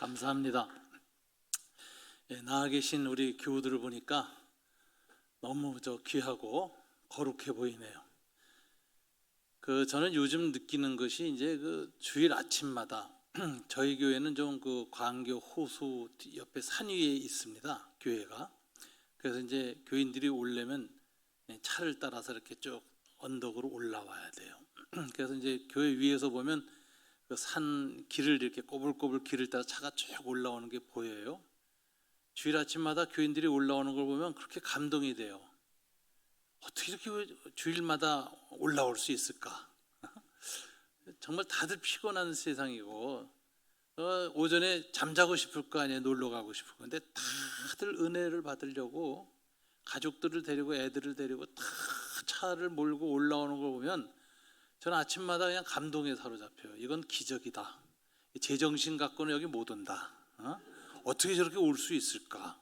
감사합니다. 나와 계신 우리 교우들을 보니까 너무 귀하고 거룩해 보이네요. 저는 요즘 느끼는 것이 이제 주일 아침마다 저희 교회는 좀 광교 호수 옆에 산 위에 있습니다. 교회가. 그래서 이제 교인들이 오려면 차를 따라서 이렇게 쭉 언덕으로 올라와야 돼요. 그래서 이제 교회 위에서 보면 산 길을 이렇게 꼬불꼬불 길을 따라 차가 쭉 올라오는 게 보여요. 주일 아침마다 교인들이 올라오는 걸 보면 그렇게 감동이 돼요. 어떻게 이렇게 주일마다 올라올 수 있을까? 정말 다들 피곤한 세상이고 오전에 잠자고 싶을 거 아니에요. 놀러 가고 싶을 건데 다들 은혜를 받으려고 가족들을 데리고 애들을 데리고 다 차를 몰고 올라오는 걸 보면 저는 아침마다 그냥 감동에 사로잡혀요. 이건 기적이다. 제정신 갖고는 여기 못 온다. 어떻게 저렇게 올 수 있을까?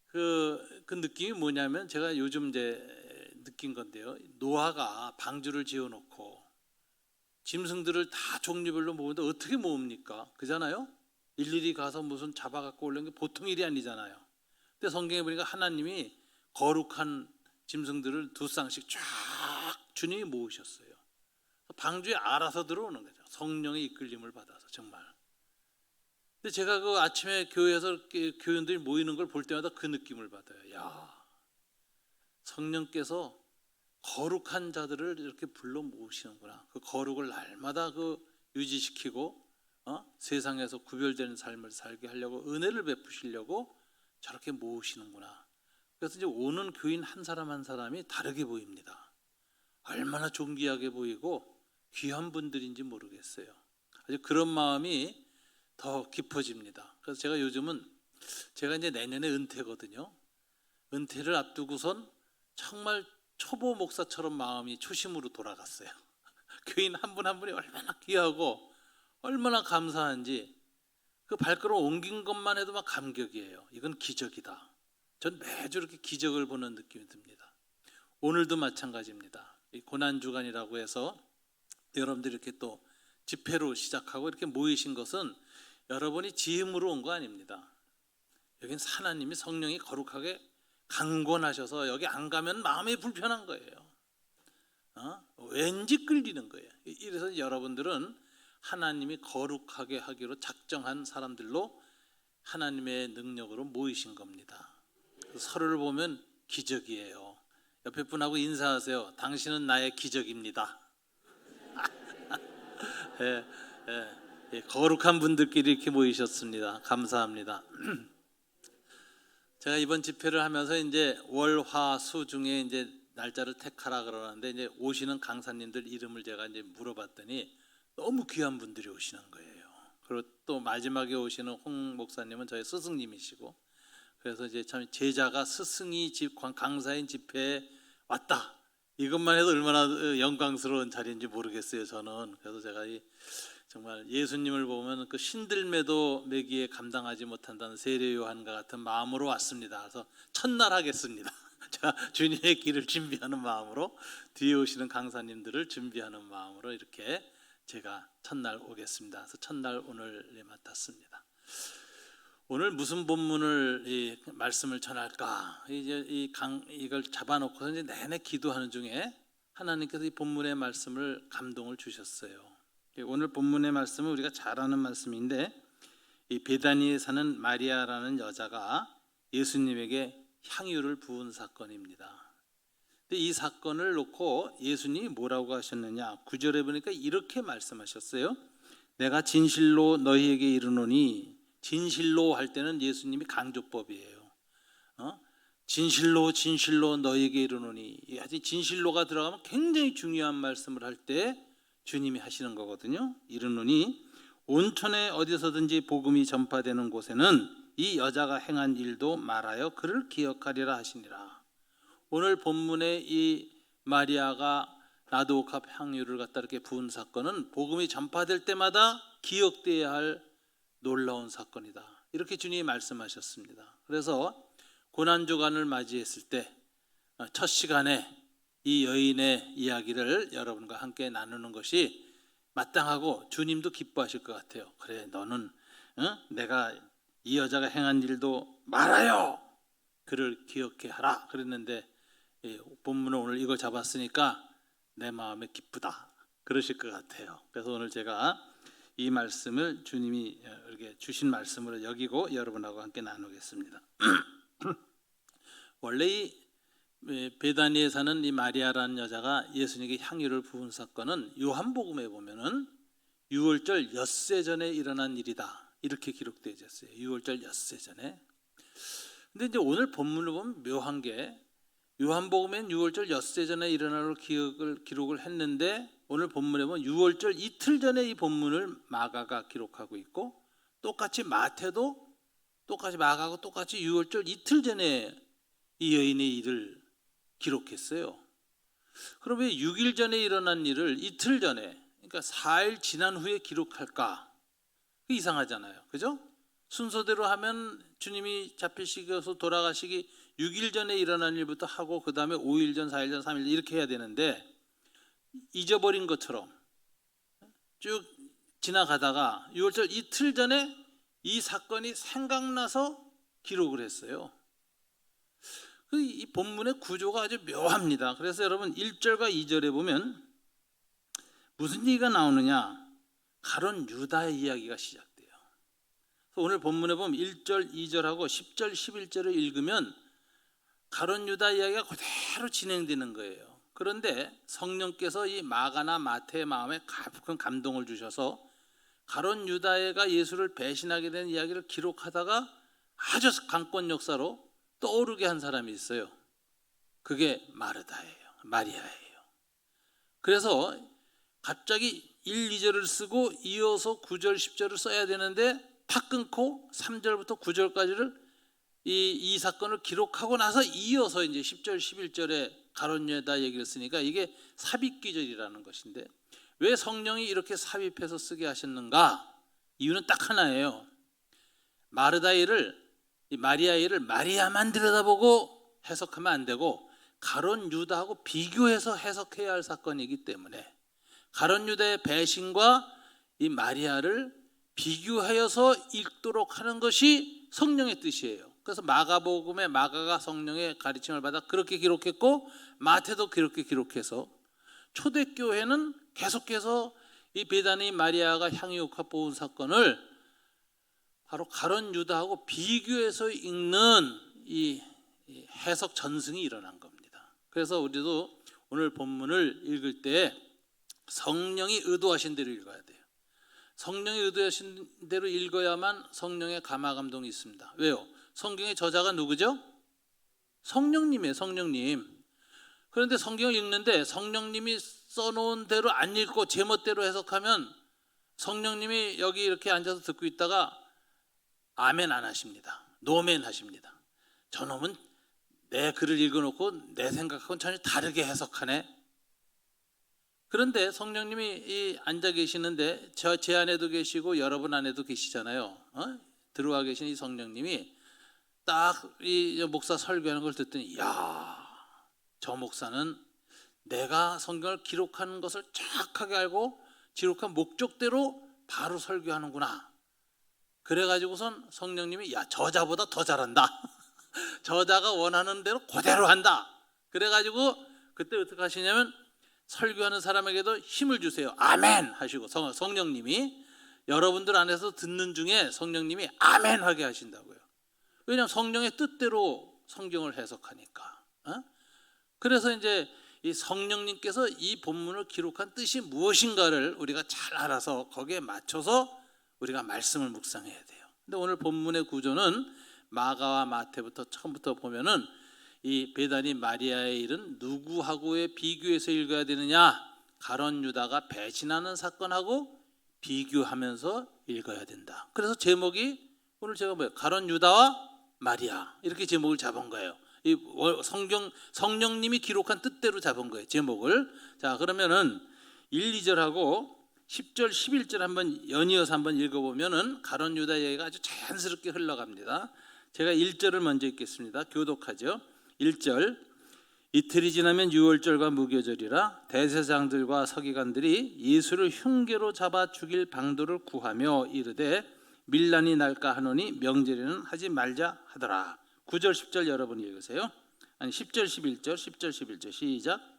그 느낌이 뭐냐면 제가 요즘 이제 느낀 건데요. 노아가 방주를 지어놓고 짐승들을 다 종류별로 모으는데 어떻게 모읍니까? 그잖아요. 일일이 가서 무슨 잡아갖고 오려는 게 보통 일이 아니잖아요. 근데 성경에 보니까 하나님이 거룩한 짐승들을 두 쌍씩 쫙 주님이 모으셨어요. 방주에 알아서 들어오는 거죠. 성령의 이끌림을 받아서 정말. 근데 제가 아침에 교회에서 교인들이 모이는 걸 볼 때마다 그 느낌을 받아요. 야, 성령께서 거룩한 자들을 이렇게 불러 모으시는구나. 그 거룩을 날마다 유지시키고 세상에서 구별되는 삶을 살게 하려고 은혜를 베푸시려고 저렇게 모으시는구나. 그래서 이제 오는 교인 한 사람 한 사람이 다르게 보입니다. 얼마나 존귀하게 보이고 귀한 분들인지 모르겠어요. 아주 그런 마음이 더 깊어집니다. 그래서 제가 요즘은 제가 이제 내년에 은퇴거든요. 은퇴를 앞두고선 정말 초보 목사처럼 마음이 초심으로 돌아갔어요. 교인 한 분 한 분이 얼마나 귀하고 얼마나 감사한지 그 발걸음 옮긴 것만 해도 막 감격이에요. 이건 기적이다. 전 매주 이렇게 기적을 보는 느낌이 듭니다. 오늘도 마찬가지입니다. 이 고난주간이라고 해서 여러분들이 이렇게 또 집회로 시작하고 이렇게 모이신 것은 여러분이 지음으로 온 거 아닙니다. 여긴 하나님이 성령이 거룩하게 강권하셔서 여기 안 가면 마음이 불편한 거예요. 왠지 끌리는 거예요. 이래서 여러분들은 하나님이 거룩하게 하기로 작정한 사람들로 하나님의 능력으로 모이신 겁니다. 서로를 보면 기적이에요. 옆에 분하고 인사하세요. 당신은 나의 기적입니다. 예, 예, 거룩한 분들끼리 이렇게 모이셨습니다. 감사합니다. 제가 이번 집회를 하면서 이제 월, 화, 수 중에 이제 날짜를 택하라 그러는데 이제 오시는 강사님들 이름을 제가 이제 물어봤더니 너무 귀한 분들이 오시는 거예요. 그리고 또 마지막에 오시는 홍 목사님은 저희 스승님이시고 그래서 이제 참 제자가 스승이 강사인 집회에 왔다. 이것만 해도 얼마나 영광스러운 자리인지 모르겠어요. 저는 그래서 제가 정말 예수님을 보면 그 신들매도 매기에 감당하지 못한다는 세례 요한과 같은 마음으로 왔습니다. 그래서 첫날 하겠습니다. 자, 주님의 길을 준비하는 마음으로 뒤에 오시는 강사님들을 준비하는 마음으로 이렇게 제가 첫날 오겠습니다. 그래서 첫날 오늘 맡았습니다. 오늘 무슨 본문을 말씀을 전할까? 이제 이걸 잡아놓고서 이제 내내 기도하는 중에 하나님께서 이 본문의 말씀을 감동을 주셨어요. 오늘 본문의 말씀은 우리가 잘 아는 말씀인데 이 베다니에 사는 마리아라는 여자가 예수님에게 향유를 부은 사건입니다. 근데 이 사건을 놓고 예수님이 뭐라고 하셨느냐? 9절에 보니까 이렇게 말씀하셨어요. 내가 진실로 너희에게 이르노니, 진실로 할 때는 예수님이 강조법이에요. 진실로 진실로 너희에게 이르노니, 진실로가 들어가면 굉장히 중요한 말씀을 할 때 주님이 하시는 거거든요. 이르노니 온천에 어디서든지 복음이 전파되는 곳에는 이 여자가 행한 일도 말하여 그를 기억하리라 하시니라. 오늘 본문에 이 마리아가 나도옥합 향유를 갖다 이렇게 부은 사건은 복음이 전파될 때마다 기억돼야 할 놀라운 사건이다. 이렇게 주님이 말씀하셨습니다. 그래서 고난주간을 맞이했을 때 첫 시간에 이 여인의 이야기를 여러분과 함께 나누는 것이 마땅하고 주님도 기뻐하실 것 같아요. 그래, 너는 내가 이 여자가 행한 일도 말하여 그를 기억해 하라 그랬는데, 본문은 오늘 이걸 잡았으니까 내 마음에 기쁘다 그러실 것 같아요. 그래서 오늘 제가 이 말씀을 주님이 이렇게 주신 말씀으로 여기고 여러분하고 함께 나누겠습니다. 원래 이 베다니에 사는 이 마리아라는 여자가 예수님에게 향유를 부은 사건은 요한복음에 보면은 유월절 엿새 전에 일어난 일이다 이렇게 기록되어 있었어요. 유월절 엿새 전에. 근데 이제 오늘 본문을 보면 묘한 게, 요한복음엔 유월절 엿새 전에 일어나로 기록을 했는데, 오늘 본문에 보면 유월절 이틀 전에 이 본문을 마가가 기록하고 있고, 똑같이 마태도 똑같이 마가하고 똑같이 유월절 이틀 전에 이 여인의 일을 기록했어요. 그럼 왜 6일 전에 일어난 일을 이틀 전에, 그러니까 4일 지난 후에 기록할까? 이상하잖아요. 그죠? 순서대로 하면 주님이 잡히시고서 돌아가시기 6일 전에 일어난 일부터 하고 그 다음에 5일 전, 4일 전, 3일 전 이렇게 해야 되는데, 잊어버린 것처럼 쭉 지나가다가 6월절 이틀 전에 이 사건이 생각나서 기록을 했어요. 이 본문의 구조가 아주 묘합니다. 그래서 여러분 1절과 2절에 보면 무슨 얘기가 나오느냐? 가론 유다의 이야기가 시작돼요. 오늘 본문에 보면 1절, 2절하고 10절, 11절을 읽으면 가론 유다 이야기가 그대로 진행되는 거예요. 그런데 성령께서 이 마가나 마태의 마음에 큰 감동을 주셔서 가론 유다가 예수를 배신하게 된 이야기를 기록하다가 아주 강권 역사로 떠오르게 한 사람이 있어요. 그게 마리아예요. 그래서 갑자기 1, 2절을 쓰고 이어서 9절, 10절을 써야 되는데 탁 끊고 3절부터 9절까지를 이 사건을 기록하고 나서 이어서 이제 10절, 11절에 가론 유다 얘기를 쓰니까 이게 삽입기절이라는 것인데, 왜 성령이 이렇게 삽입해서 쓰게 하셨는가? 이유는 딱 하나예요. 마리아를 마리아만 들여다보고 해석하면 안 되고 가론 유다하고 비교해서 해석해야 할 사건이기 때문에, 가론 유다의 배신과 이 마리아를 비교하여서 읽도록 하는 것이 성령의 뜻이에요. 그래서 마가복음에 마가가 성령의 가르침을 받아 그렇게 기록했고, 마태도 그렇게 기록해서 초대교회는 계속해서 이 베다니 마리아가 향유옥화 뽑은 사건을 바로 가론 유다하고 비교해서 읽는 이 해석 전승이 일어난 겁니다. 그래서 우리도 오늘 본문을 읽을 때 성령이 의도하신 대로 읽어야 돼요. 성령이 의도하신 대로 읽어야만 성령의 감화 감동이 있습니다. 왜요? 성경의 저자가 누구죠? 성령님이에요. 성령님. 그런데 성경을 읽는데 성령님이 써놓은 대로 안 읽고 제멋대로 해석하면 성령님이 여기 이렇게 앉아서 듣고 있다가 아멘 안 하십니다. 노멘 하십니다. 저놈은 내 글을 읽어놓고 내 생각하고는 전혀 다르게 해석하네. 그런데 성령님이 앉아 계시는데 제 안에도 계시고 여러분 안에도 계시잖아요. 들어와 계신 이 성령님이 딱 이 목사 설교하는 걸 듣더니, 야, 저 목사는 내가 성경을 기록하는 것을 정확하게 알고 기록한 목적대로 바로 설교하는구나. 그래가지고선 성령님이, 야, 저자보다 더 잘한다. 저자가 원하는 대로 그대로 한다. 그래가지고 그때 어떻게 하시냐면 설교하는 사람에게도 힘을 주세요. 아멘 하시고, 성령님이 여러분들 안에서 듣는 중에 성령님이 아멘 하게 하신다고요. 왜냐하면 성령의 뜻대로 성경을 해석하니까. 그래서 이제 이 성령님께서 이 본문을 기록한 뜻이 무엇인가를 우리가 잘 알아서 거기에 맞춰서 우리가 말씀을 묵상해야 돼요. 근데 오늘 본문의 구조는 마가와 마태부터 처음부터 보면은 이 베다니 마리아의 일은 누구하고의 비교해서 읽어야 되느냐? 가론 유다가 배신하는 사건하고 비교하면서 읽어야 된다. 그래서 제목이 오늘 제가 가론 유다와 마리아 이렇게 제목을 잡은 거예요. 이 성령님이 기록한 뜻대로 잡은 거예요, 제목을. 자, 그러면은 1, 2절하고 10절, 11절 한번 연이어서 한번 읽어보면은 가론 유다 얘기가 아주 자연스럽게 흘러갑니다. 제가 1절을 먼저 읽겠습니다. 교독하죠. 1절. 이틀이 지나면 유월절과 무교절이라 대제사장들과 서기관들이 예수를 흉계로 잡아 죽일 방도를 구하며 이르되 밀란이 날까 하노니 명절에는 하지 말자 하더라. 9절 10절 여러분 읽으세요. 아니 10절 11절 10절 11절 시작.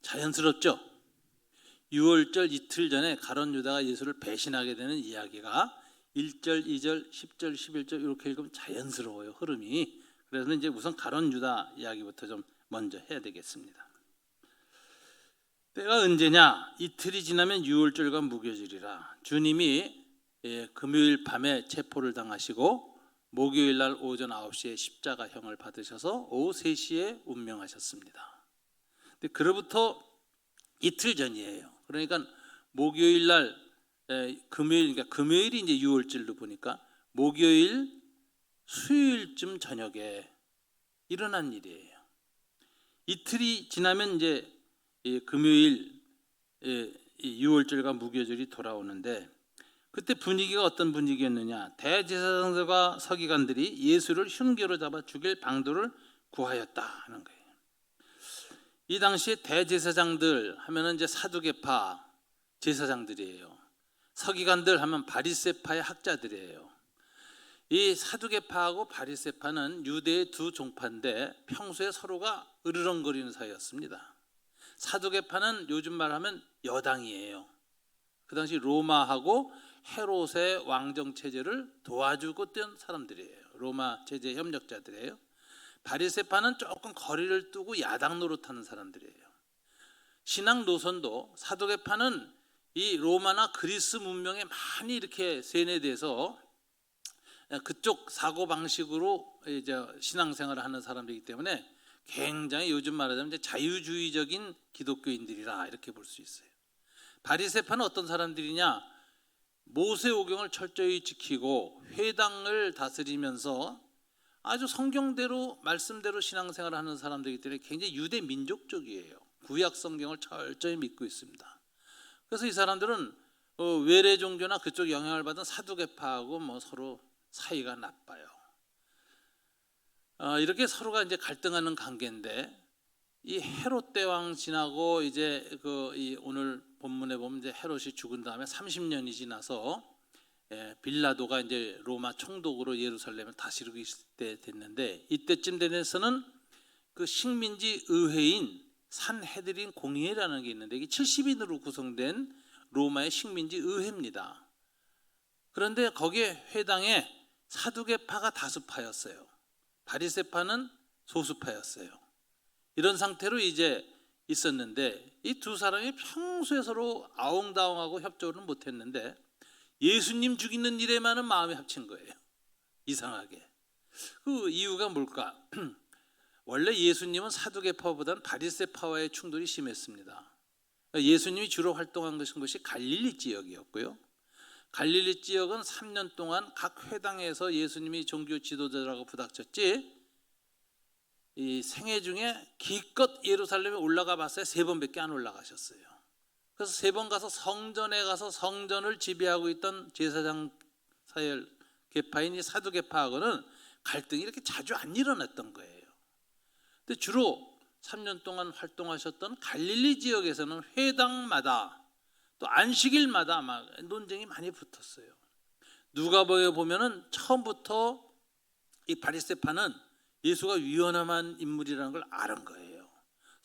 자연스럽죠. 6월절 이틀 전에 가룟 유다가 예수를 배신하게 되는 이야기가 1절, 2절, 10절, 11절 이렇게 읽으면 자연스러워요, 흐름이. 그래서 이제 우선 가룟 유다 이야기부터 좀 먼저 해야 되겠습니다. 때가 언제냐? 이틀이 지나면 6월절과 무교절이라. 주님이 금요일 밤에 체포를 당하시고 목요일 날 오전 9시에 십자가형을 받으셔서 오후 3시에 운명하셨습니다. 근데 그로부터 이틀 전이에요. 그러니까 목요일 날 금요일, 그러니까 금요일이 이제 6월절로 보니까 목요일 수요일쯤 저녁에 일어난 일이에요. 이틀이 지나면 이제 금요일 6월절과 무교절이 돌아오는데 그때 분위기가 어떤 분위기였느냐? 대제사장들과 서기관들이 예수를 흉계로 잡아 죽일 방도를 구하였다 하는 거예요. 이 당시에 대제사장들 하면은 이제 사두개파 제사장들이에요. 서기관들 하면 바리새파의 학자들이에요. 이 사두개파하고 바리새파는 유대의 두 종파인데 평소에 서로가 으르렁거리는 사이였습니다. 사두개파는 요즘 말하면 여당이에요. 그 당시 로마하고 헤롯의 왕정 체제를 도와주고 있던 사람들이에요. 로마 체제 협력자들이에요. 바리새파는 조금 거리를 두고 야당 노릇하는 사람들이에요. 신앙 노선도 사두개파는 이 로마나 그리스 문명에 많이 이렇게 세뇌돼서 그쪽 사고 방식으로 이제 신앙생활을 하는 사람들이기 때문에 굉장히 요즘 말하자면 이제 자유주의적인 기독교인들이라 이렇게 볼 수 있어요. 바리새파는 어떤 사람들이냐? 모세오경을 철저히 지키고 회당을 다스리면서 아주 성경대로 말씀대로 신앙생활을 하는 사람들이기 때문에 굉장히 유대 민족적이에요. 구약 성경을 철저히 믿고 있습니다. 그래서 이 사람들은 외래 종교나 그쪽 영향을 받은 사두개파하고 뭐 서로 사이가 나빠요. 이렇게 서로가 이제 갈등하는 관계인데 이 헤롯 대왕 지나고 이제 오늘 본문에 보면 이제 헤롯이 죽은 다음에 30년이 지나서 빌라도가 이제 로마 총독으로 예루살렘을 다스리고 있을 때 됐는데 이때쯤 되면서는 그 식민지 의회인 산헤드린 공의회라는 게 있는데 이게 70인으로 구성된 로마의 식민지 의회입니다. 그런데 거기에 회당에 사두개파가 다수파였어요. 바리새파는 소수파였어요. 이런 상태로 이제 있었는데 이 두 사람이 평소에 서로 아웅다웅하고 협조를 못했는데 예수님 죽이는 일에만은 마음이 합친 거예요. 이상하게. 그 이유가 뭘까? 원래 예수님은 사두개파보다는 바리새파와의 충돌이 심했습니다. 예수님이 주로 활동한 것이 갈릴리 지역이었고요. 갈릴리 지역은 3년 동안 각 회당에서 예수님이 종교 지도자라고 부닥쳤지 이 생애 중에 기껏 예루살렘에 올라가 봤어요. 3번밖에 안 올라가셨어요. 그래서 3번 가서 성전에 가서 성전을 지배하고 있던 제사장 사열 계파인 이 사두개파하고는 갈등이 이렇게 자주 안 일어났던 거예요. 근데 주로 3년 동안 활동하셨던 갈릴리 지역에서는 회당마다 또 안식일마다 막 논쟁이 많이 붙었어요. 누가복음에 보면은 처음부터 이 바리새파는 예수가 위헌한 인물이라는 걸 아는 거예요.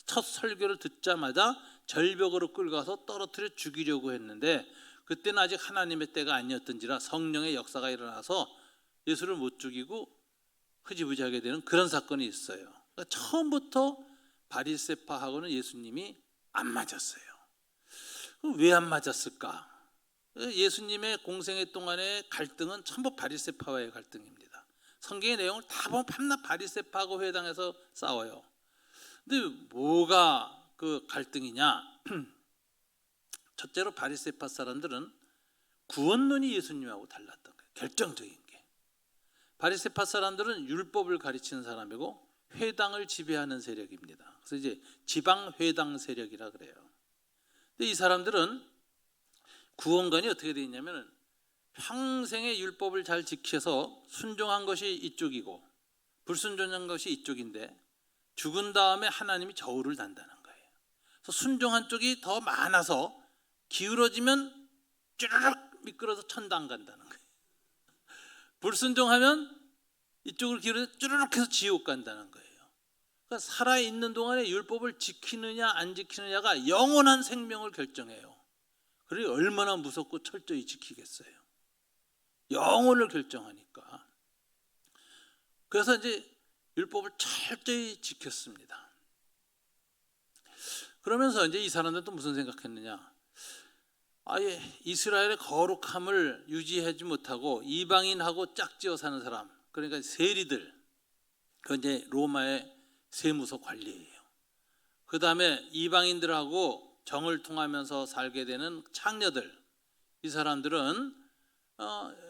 첫 설교를 듣자마자 절벽으로 끌고 가서 떨어뜨려 죽이려고 했는데 그때는 아직 하나님의 때가 아니었던지라 성령의 역사가 일어나서 예수를 못 죽이고 흐지부지하게 되는 그런 사건이 있어요. 그러니까 처음부터 바리새파하고는 예수님이 안 맞았어요. 왜 안 맞았을까? 예수님의 공생애 동안의 갈등은 전부 바리새파와의 갈등입니다. 성경의 내용을 다 보면 밤낮 바리새파하고 회당에서 싸워요. 근데 뭐가 그 갈등이냐? 첫째로 바리새파 사람들은 구원론이 예수님하고 달랐던 거예요. 결정적인 게. 바리새파 사람들은 율법을 가르치는 사람이고 회당을 지배하는 세력입니다. 그래서 이제 지방 회당 세력이라 그래요. 근데 이 사람들은 구원관이 어떻게 되어 있냐면 평생의 율법을 잘 지켜서 순종한 것이 이쪽이고 불순종한 것이 이쪽인데 죽은 다음에 하나님이 저울을 단다는 거예요. 그래서 순종한 쪽이 더 많아서 기울어지면 쭈르륵 미끄러서 천당 간다는 거예요. 불순종하면 이쪽으로 기울어서 쭈르륵 해서 지옥 간다는 거예요. 그러니까 살아있는 동안에 율법을 지키느냐 안 지키느냐가 영원한 생명을 결정해요. 그리고 얼마나 무섭고 철저히 지키겠어요. 영혼을 결정하니까. 그래서 이제 율법을 철저히 지켰습니다. 그러면서 이제 이 사람들도 무슨 생각했느냐? 아예 이스라엘의 거룩함을 유지하지 못하고 이방인하고 짝지어 사는 사람, 그러니까 세리들, 그 이제 로마의 세무서 관리예요. 그 다음에 이방인들하고 정을 통하면서 살게 되는 창녀들, 이 사람들은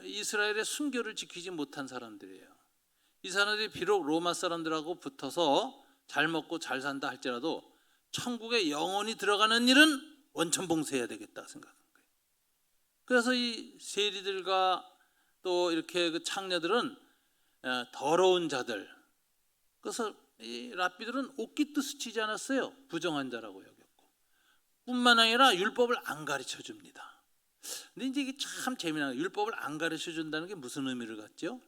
이스라엘의 순교를 지키지 못한 사람들이에요. 이 사람들이 비록 로마 사람들하고 붙어서 잘 먹고 잘 산다 할지라도 천국에 영원히 들어가는 일은 원천봉쇄해야 되겠다 생각한 거예요. 그래서 이 세리들과 또 이렇게 그 창녀들은 더러운 자들, 그래서 이 랍비들은 옷깃도 스치지 않았어요. 부정한 자라고 여겼고, 뿐만 아니라 율법을 안 가르쳐 줍니다. 근데 이제 이게 참 재미난 거예요. 율법을 안 가르쳐 준다는 게 무슨 의미를 갖죠?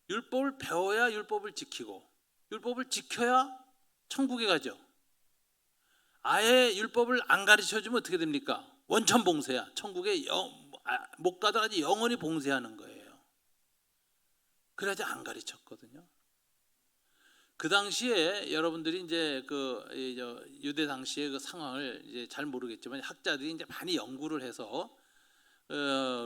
율법을 배워야 율법을 지키고 율법을 지켜야 천국에 가죠. 아예 율법을 안 가르쳐 주면 어떻게 됩니까? 원천 봉쇄야. 천국에 못 가다가 영원히 봉쇄하는 거예요. 그래야지 안 가르쳤거든요. 그 당시에 여러분들이 이제 유대 당시의 그 상황을 이제 잘 모르겠지만 학자들이 이제 많이 연구를 해서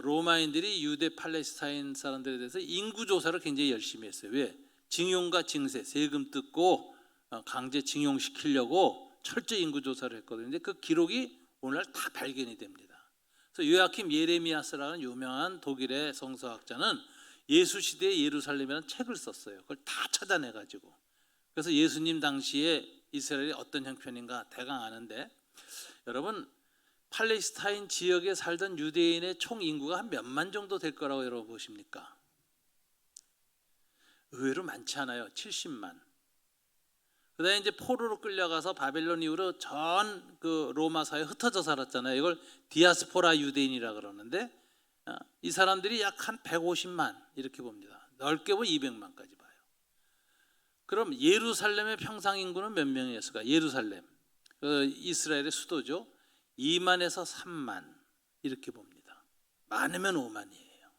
로마인들이 유대 팔레스타인 사람들에 대해서 인구 조사를 굉장히 열심히 했어요. 왜? 징용과 징세, 세금 뜯고 강제 징용시키려고 철저히 인구 조사를 했거든요. 근데 그 기록이 오늘날 다 발견이 됩니다. 그래서 요아킴 예레미야스라는 유명한 독일의 성서학자는 예수 시대의 예루살렘이라는 책을 썼어요. 그걸 다 찾아내 가지고. 그래서 예수님 당시에 이스라엘이 어떤 형편인가 대강 아는데, 여러분 팔레스타인 지역에 살던 유대인의 총 인구가 한 몇만 정도 될 거라고 여러분 보십니까? 의외로 많지 않아요. 70만. 그다음에 이제 포로로 끌려가서 바벨론 이후로 전 그 로마 사회에 흩어져 살았잖아요. 이걸 디아스포라 유대인이라 그러는데 이 사람들이 약 한 150만 이렇게 봅니다. 넓게 보면 200만까지 봐요. 그럼 예루살렘의 평상 인구는 몇 명이었을까? 예루살렘, 이스라엘의 수도죠. 2만에서 3만 이렇게 봅니다. 많으면 5만이에요.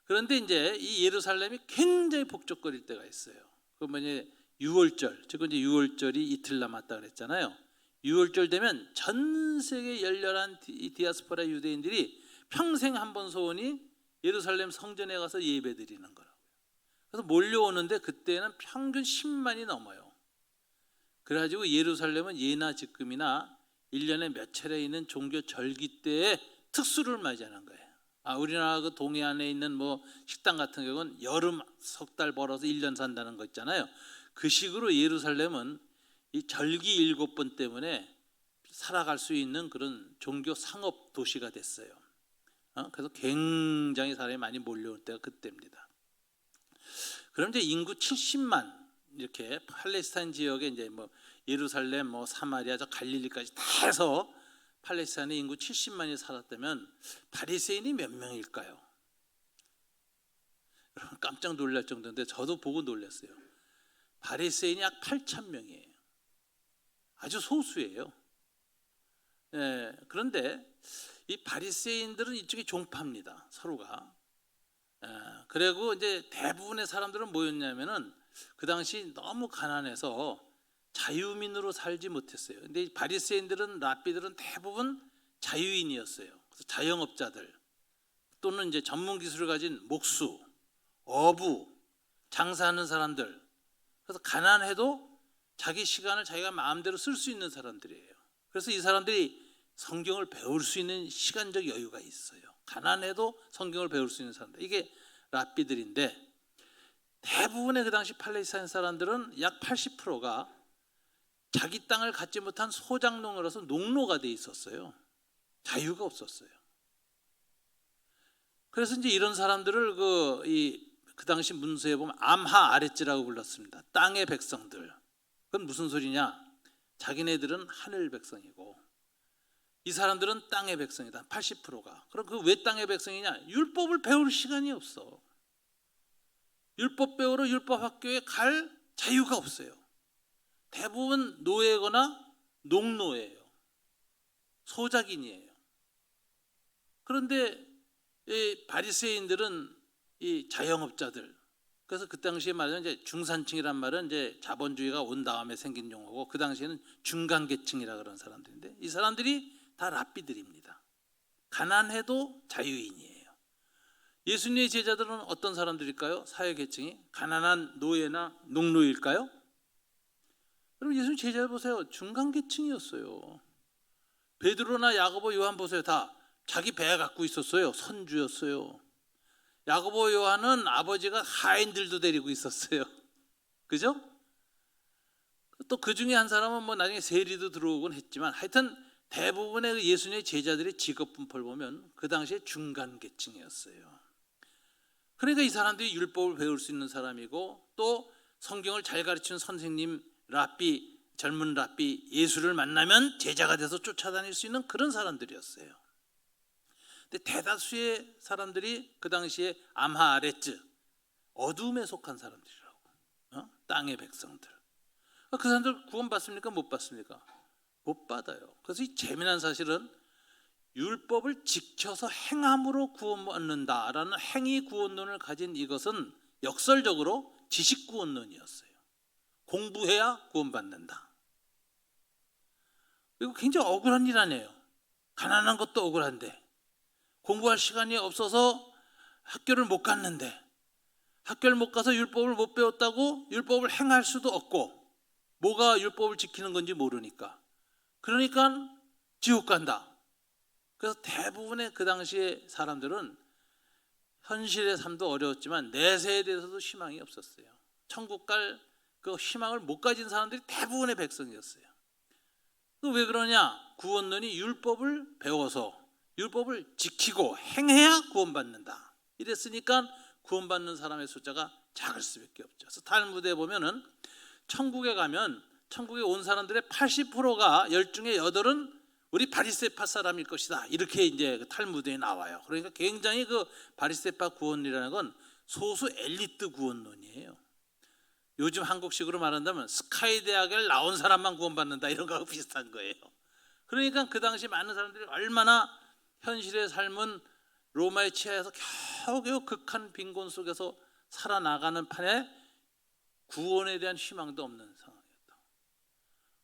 그런데 이제 이 예루살렘이 굉장히 복적거릴 때가 있어요. 그러면 이제 6월절, 즉 이제 6월절이 이틀 남았다 그랬잖아요. 6월절 되면 전 세계 열렬한 디아스포라 유대인들이 평생 한 번 소원이 예루살렘 성전에 가서 예배드리는 거라고요. 그래서 몰려오는데 그때는 평균 10만이 넘어요. 그래가지고 예루살렘은 예나 지금이나 1년에 몇 차례 있는 종교 절기 때에 특수를 맞이하는 거예요. 우리나라 그 동해안에 있는 뭐 식당 같은 경우는 여름 석 달 벌어서 1년 산다는 거 있잖아요. 그 식으로 예루살렘은 이 절기 7번 때문에 살아갈 수 있는 그런 종교 상업 도시가 됐어요. 그래서 굉장히 사람이 많이 몰려올 때가 그때입니다. 그럼 이제 인구 70만 이렇게 팔레스타인 지역에 이제 뭐 예루살렘, 뭐 사마리아, 저 갈릴리까지 다 해서 팔레스타인의 인구 70만이 살았다면 바리새인이 몇 명일까요? 여러분 깜짝 놀랄 정도인데 저도 보고 놀랐어요. 바리새인이 약 8천 명이에요. 아주 소수예요. 그런데 이 바리새인들은 이쪽이 종파입니다. 서로가. 그리고 이제 대부분의 사람들은 뭐였냐면은 그 당시 너무 가난해서 자유민으로 살지 못했어요. 근데 이 바리새인들은 랍비들은 대부분 자유인이었어요. 그래서 자영업자들 또는 이제 전문 기술을 가진 목수, 어부, 장사하는 사람들. 그래서 가난해도 자기 시간을 자기가 마음대로 쓸 수 있는 사람들이에요. 그래서 이 사람들이 성경을 배울 수 있는 시간적 여유가 있어요. 가난해도 성경을 배울 수 있는 사람들. 이게 랍비들인데 대부분의 그 당시 팔레스타인 사람들은 약 80%가 자기 땅을 갖지 못한 소작농으로서 농노가 돼 있었어요. 자유가 없었어요. 그래서 이제 이런 사람들을 그 당시 문서에 보면 암하 아레츠라고 불렀습니다. 땅의 백성들. 그건 무슨 소리냐? 자기네들은 하늘 백성이고 이 사람들은 땅의 백성이다. 80%가. 그럼 그 왜 땅의 백성이냐? 율법을 배울 시간이 없어. 율법 배우러 율법 학교에 갈 자유가 없어요. 대부분 노예거나 농노예요. 소작인이에요. 그런데 이 바리새인들은 이 자영업자들. 그래서 그 당시에 말하면 이제 중산층이란 말은 이제 자본주의가 온 다음에 생긴 용어고 그 당시에는 중간계층이라 그런 사람들인데 이 사람들이 다 랍비들입니다. 가난해도 자유인이에요. 예수님의 제자들은 어떤 사람들일까요? 사회계층이 가난한 노예나 농노일까요? 여러분 예수님 제자들 보세요. 중간계층이었어요. 베드로나 야고보, 요한 보세요. 다 자기 배 갖고 있었어요. 선주였어요. 야고보, 요한은 아버지가 하인들도 데리고 있었어요. 그죠? 또 그 중에 한 사람은 뭐 나중에 세리도 들어오곤 했지만 하여튼 대부분의 예수님의 제자들의 직업 분포를 보면 그 당시에 중간계층이었어요. 그러니까 이 사람들이 율법을 배울 수 있는 사람이고 또 성경을 잘 가르치는 선생님, 랍비, 젊은 랍비, 예수를 만나면 제자가 돼서 쫓아다닐 수 있는 그런 사람들이었어요. 근데 대다수의 사람들이 그 당시에 암하 아레츠, 어둠에 속한 사람들이라고. 땅의 백성들. 그 사람들 구원받습니까? 못 받습니까? 못 받아요. 그래서 이 재미난 사실은 율법을 지켜서 행함으로 구원받는다라는 행위 구원론을 가진 이것은 역설적으로 지식 구원론이었어요. 공부해야 구원받는다. 이거 굉장히 억울한 일 아니에요. 가난한 것도 억울한데 공부할 시간이 없어서 학교를 못 갔는데 학교를 못 가서 율법을 못 배웠다고 율법을 행할 수도 없고 뭐가 율법을 지키는 건지 모르니까 그러니까 지옥 간다. 그래서 대부분의 그 당시의 사람들은 현실의 삶도 어려웠지만 내세에 대해서도 희망이 없었어요. 천국 갈 그 희망을 못 가진 사람들이 대부분의 백성이었어요. 왜 그러냐? 구원론이 율법을 배워서 율법을 지키고 행해야 구원받는다. 이랬으니까 구원받는 사람의 숫자가 작을 수밖에 없죠. 그래서 탈무드에 보면은 천국에 가면 천국에 온 사람들의 80%가 10 중에 8은 우리 바리새파 사람일 것이다. 이렇게 이제 탈무드에 나와요. 그러니까 굉장히 그 바리새파 구원이라는 건 소수 엘리트 구원론이에요. 요즘 한국식으로 말한다면 스카이 대학을 나온 사람만 구원받는다 이런 거하고 비슷한 거예요. 그러니까 그 당시 많은 사람들이 얼마나 현실의 삶은 로마의 치하에서 겨우겨우 극한 빈곤 속에서 살아나가는 판에 구원에 대한 희망도 없는 상황이었다.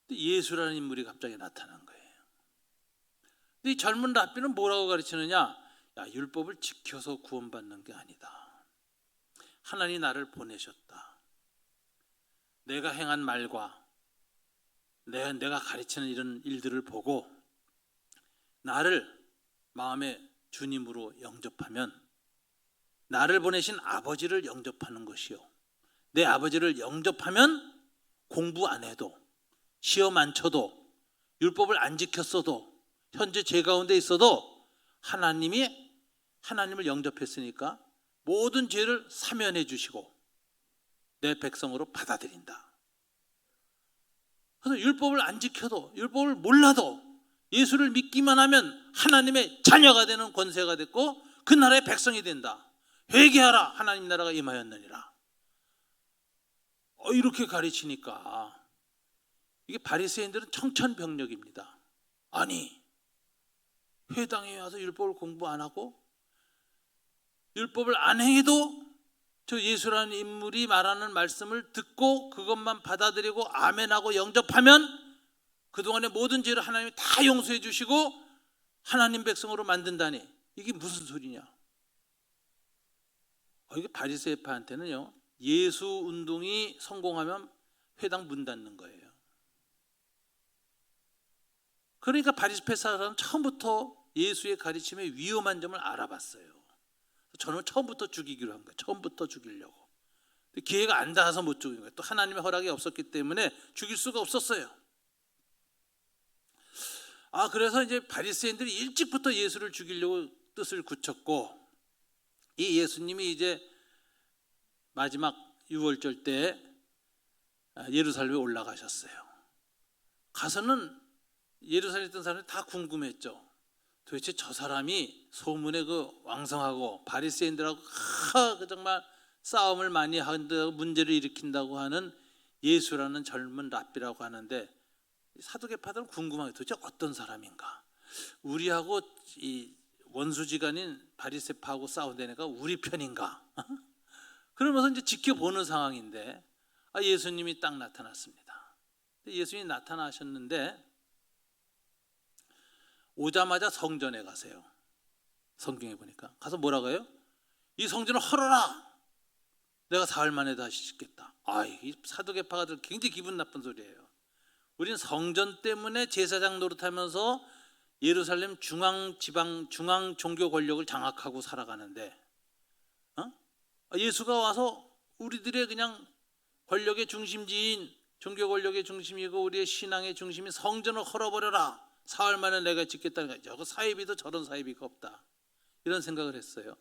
근데 예수라는 인물이 갑자기 나타난 거예요. 근데 이 젊은 랍비는 뭐라고 가르치느냐? 야, 율법을 지켜서 구원받는 게 아니다. 하나님이 나를 보내셨다. 내가 행한 말과 내가 가르치는 이런 일들을 보고 나를 마음의 주님으로 영접하면 나를 보내신 아버지를 영접하는 것이요. 내 아버지를 영접하면 공부 안 해도 시험 안 쳐도 율법을 안 지켰어도 현재 죄 가운데 있어도 하나님을 영접했으니까 모든 죄를 사면해 주시고 내 백성으로 받아들인다. 그래서 율법을 안 지켜도 율법을 몰라도 예수를 믿기만 하면 하나님의 자녀가 되는 권세가 됐고 그 나라의 백성이 된다. 회개하라 하나님 나라가 임하였느니라. 이렇게 가르치니까 이게 바리새인들은 청천벽력입니다. 아니 회당에 와서 율법을 공부 안 하고 율법을 안 행해도 저 예수라는 인물이 말하는 말씀을 듣고 그것만 받아들이고 아멘하고 영접하면 그동안의 모든 죄를 하나님이 다 용서해 주시고 하나님 백성으로 만든다니 이게 무슨 소리냐? 이게 바리새파한테는요 예수 운동이 성공하면 회당 문 닫는 거예요. 그러니까 바리새파 사람은 처음부터 예수의 가르침의 위험한 점을 알아봤어요. 저는 처음부터 죽이기로 한 거예요. 처음부터 죽이려고. 기회가 안 닿아서 못 죽인 거예요. 또 하나님의 허락이 없었기 때문에 죽일 수가 없었어요. 그래서 이제 바리새인들이 일찍부터 예수를 죽이려고 뜻을 굳혔고, 이 예수님이 이제 마지막 유월절 때 예루살렘에 올라가셨어요. 가서는 예루살렘에 있던 사람들이 다 궁금했죠. 도대체 저 사람이 소문에 그 왕성하고 바리새인들하고 정말 싸움을 많이 한다고 문제를 일으킨다고 하는 예수라는 젊은 랍비라고 하는데, 사두개파들은 궁금하게 도대체 어떤 사람인가? 우리하고 이 원수지간인 바리새파하고 싸우다니까 우리 편인가? 그러면서 이제 지켜보는 상황인데 예수님이 딱 나타났습니다. 예수님이 나타나셨는데 오자마자 성전에 가세요. 성경에 보니까 가서 뭐라고 해요? 이 성전을 헐어라. 내가 사흘 만에 다시 짓겠다. 이 사두개파가들 굉장히 기분 나쁜 소리예요. 우리는 성전 때문에 제사장 노릇하면서 예루살렘 중앙 종교 권력을 장악하고 살아가는데, 예수가 와서 우리들의 그냥 권력의 중심지인, 종교 권력의 중심이고 우리의 신앙의 중심인 성전을 헐어버려라. 사흘 만에 내가 짓겠다는 거죠. 사이비도 저런 사이비가 없다. 이런 생각을 했어요.